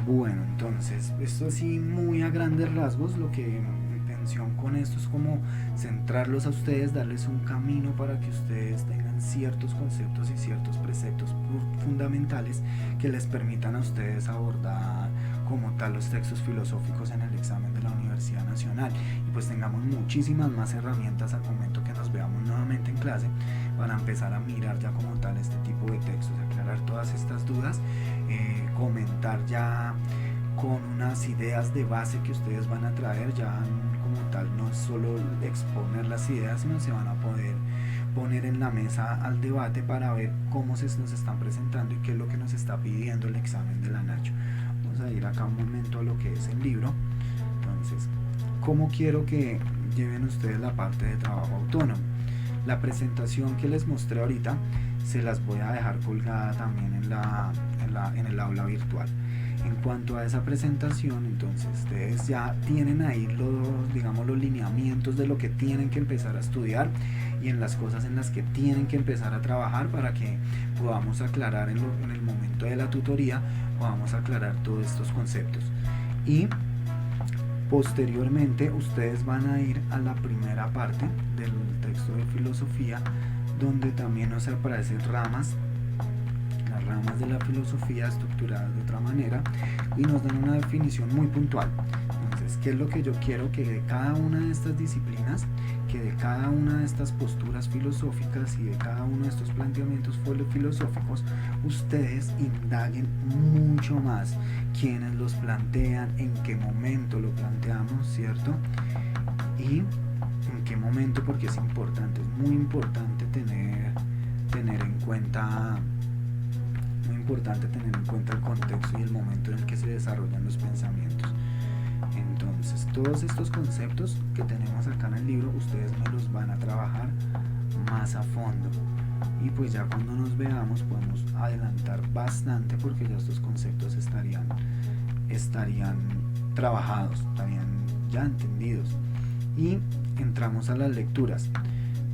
Bueno, entonces, esto así muy a grandes rasgos. Lo que mi intención con esto es como centrarlos a ustedes, darles un camino para que ustedes tengan ciertos conceptos y ciertos preceptos fundamentales que les permitan a ustedes abordar como tal los textos filosóficos en el examen de la Universidad Nacional, y pues tengamos muchísimas más herramientas al momento que nos veamos nuevamente en clase para empezar a mirar ya como tal este tipo de textos, aclarar todas estas dudas, comentar ya con unas ideas de base que ustedes van a traer. Ya como tal no es solo exponer las ideas, sino se van a poder poner en la mesa al debate para ver cómo nos están presentando y qué es lo que nos está pidiendo el examen de la Nacho. Vamos a ir acá un momento a lo que es el libro. Entonces, ¿cómo quiero que lleven ustedes la parte de trabajo autónomo? La presentación que les mostré ahorita se las voy a dejar colgada también en el aula virtual. En cuanto a esa presentación, entonces ustedes ya tienen ahí los lineamientos de lo que tienen que empezar a estudiar y en las cosas en las que tienen que empezar a trabajar para que podamos aclarar en el momento de la tutoría, podamos aclarar todos estos conceptos. Y posteriormente ustedes van a ir a la primera parte del texto de filosofía, donde también nos aparecen ramas de la filosofía estructuradas de otra manera y nos dan una definición muy puntual. Entonces, ¿qué es lo que yo quiero? Que de cada una de estas disciplinas, que de cada una de estas posturas filosóficas y de cada uno de estos planteamientos filosóficos, ustedes indaguen mucho más quiénes los plantean, en qué momento lo planteamos, ¿cierto? Y en qué momento, porque es importante, es muy importante tener en cuenta el contexto y el momento en el que se desarrollan los pensamientos. Entonces, todos estos conceptos que tenemos acá en el libro, ustedes me los van a trabajar más a fondo. Y pues ya cuando nos veamos podemos adelantar bastante, porque ya estos conceptos estarían trabajados, estarían ya entendidos. Y entramos a las lecturas.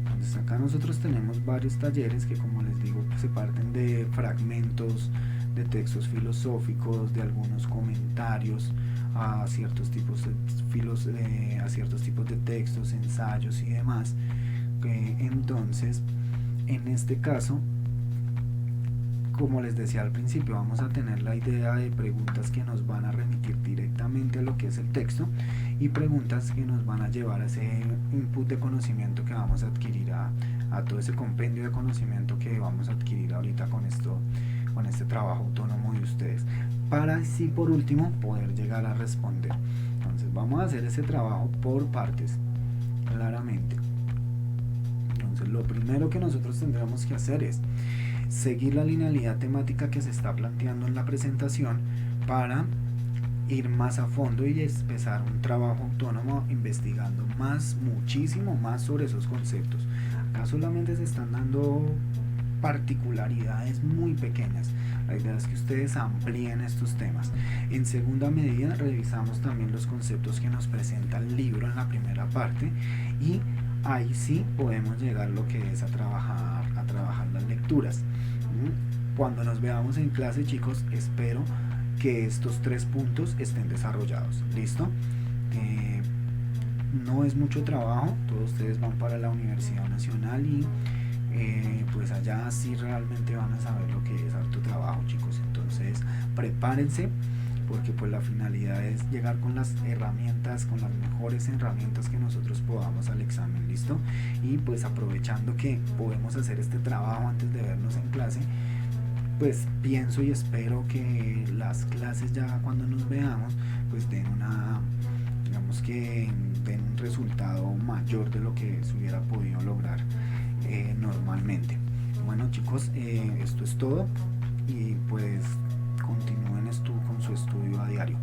Entonces acá nosotros tenemos varios talleres que, como les digo, se parten de fragmentos de textos filosóficos, de algunos comentarios a ciertos tipos de textos, ensayos y demás. Entonces, en este caso, como les decía al principio, vamos a tener la idea de preguntas que nos van a remitir directamente a lo que es el texto y preguntas que nos van a llevar a ese input de conocimiento que vamos a adquirir, a todo ese compendio de conocimiento que vamos a adquirir ahorita con este trabajo autónomo de ustedes, para así por último poder llegar a responder. Entonces vamos a hacer ese trabajo por partes, claramente. Entonces lo primero que nosotros tendremos que hacer es seguir la linealidad temática que se está planteando en la presentación para ir más a fondo y empezar un trabajo autónomo investigando muchísimo más sobre esos conceptos. Acá solamente se están dando particularidades muy pequeñas. La idea es que ustedes amplíen estos temas. En segunda medida, revisamos también los conceptos que nos presenta el libro en la primera parte, y ahí sí podemos llegar lo que es a trabajar las lecturas. Cuando nos veamos en clase, chicos, espero que estos 3 puntos estén desarrollados. ¿Listo? No es mucho trabajo, todos ustedes van para la Universidad Nacional y pues allá sí realmente van a saber lo que es harto trabajo, chicos. Entonces prepárense, porque pues la finalidad es llegar con las herramientas, con las mejores herramientas que nosotros podamos al examen. ¿Listo? Y pues aprovechando que podemos hacer este trabajo antes de vernos en clase, pues pienso y espero que las clases ya cuando nos veamos pues den un resultado mayor de lo que se hubiera podido lograr normalmente. Bueno, chicos, esto es todo, y pues continúen con su estudio a diario.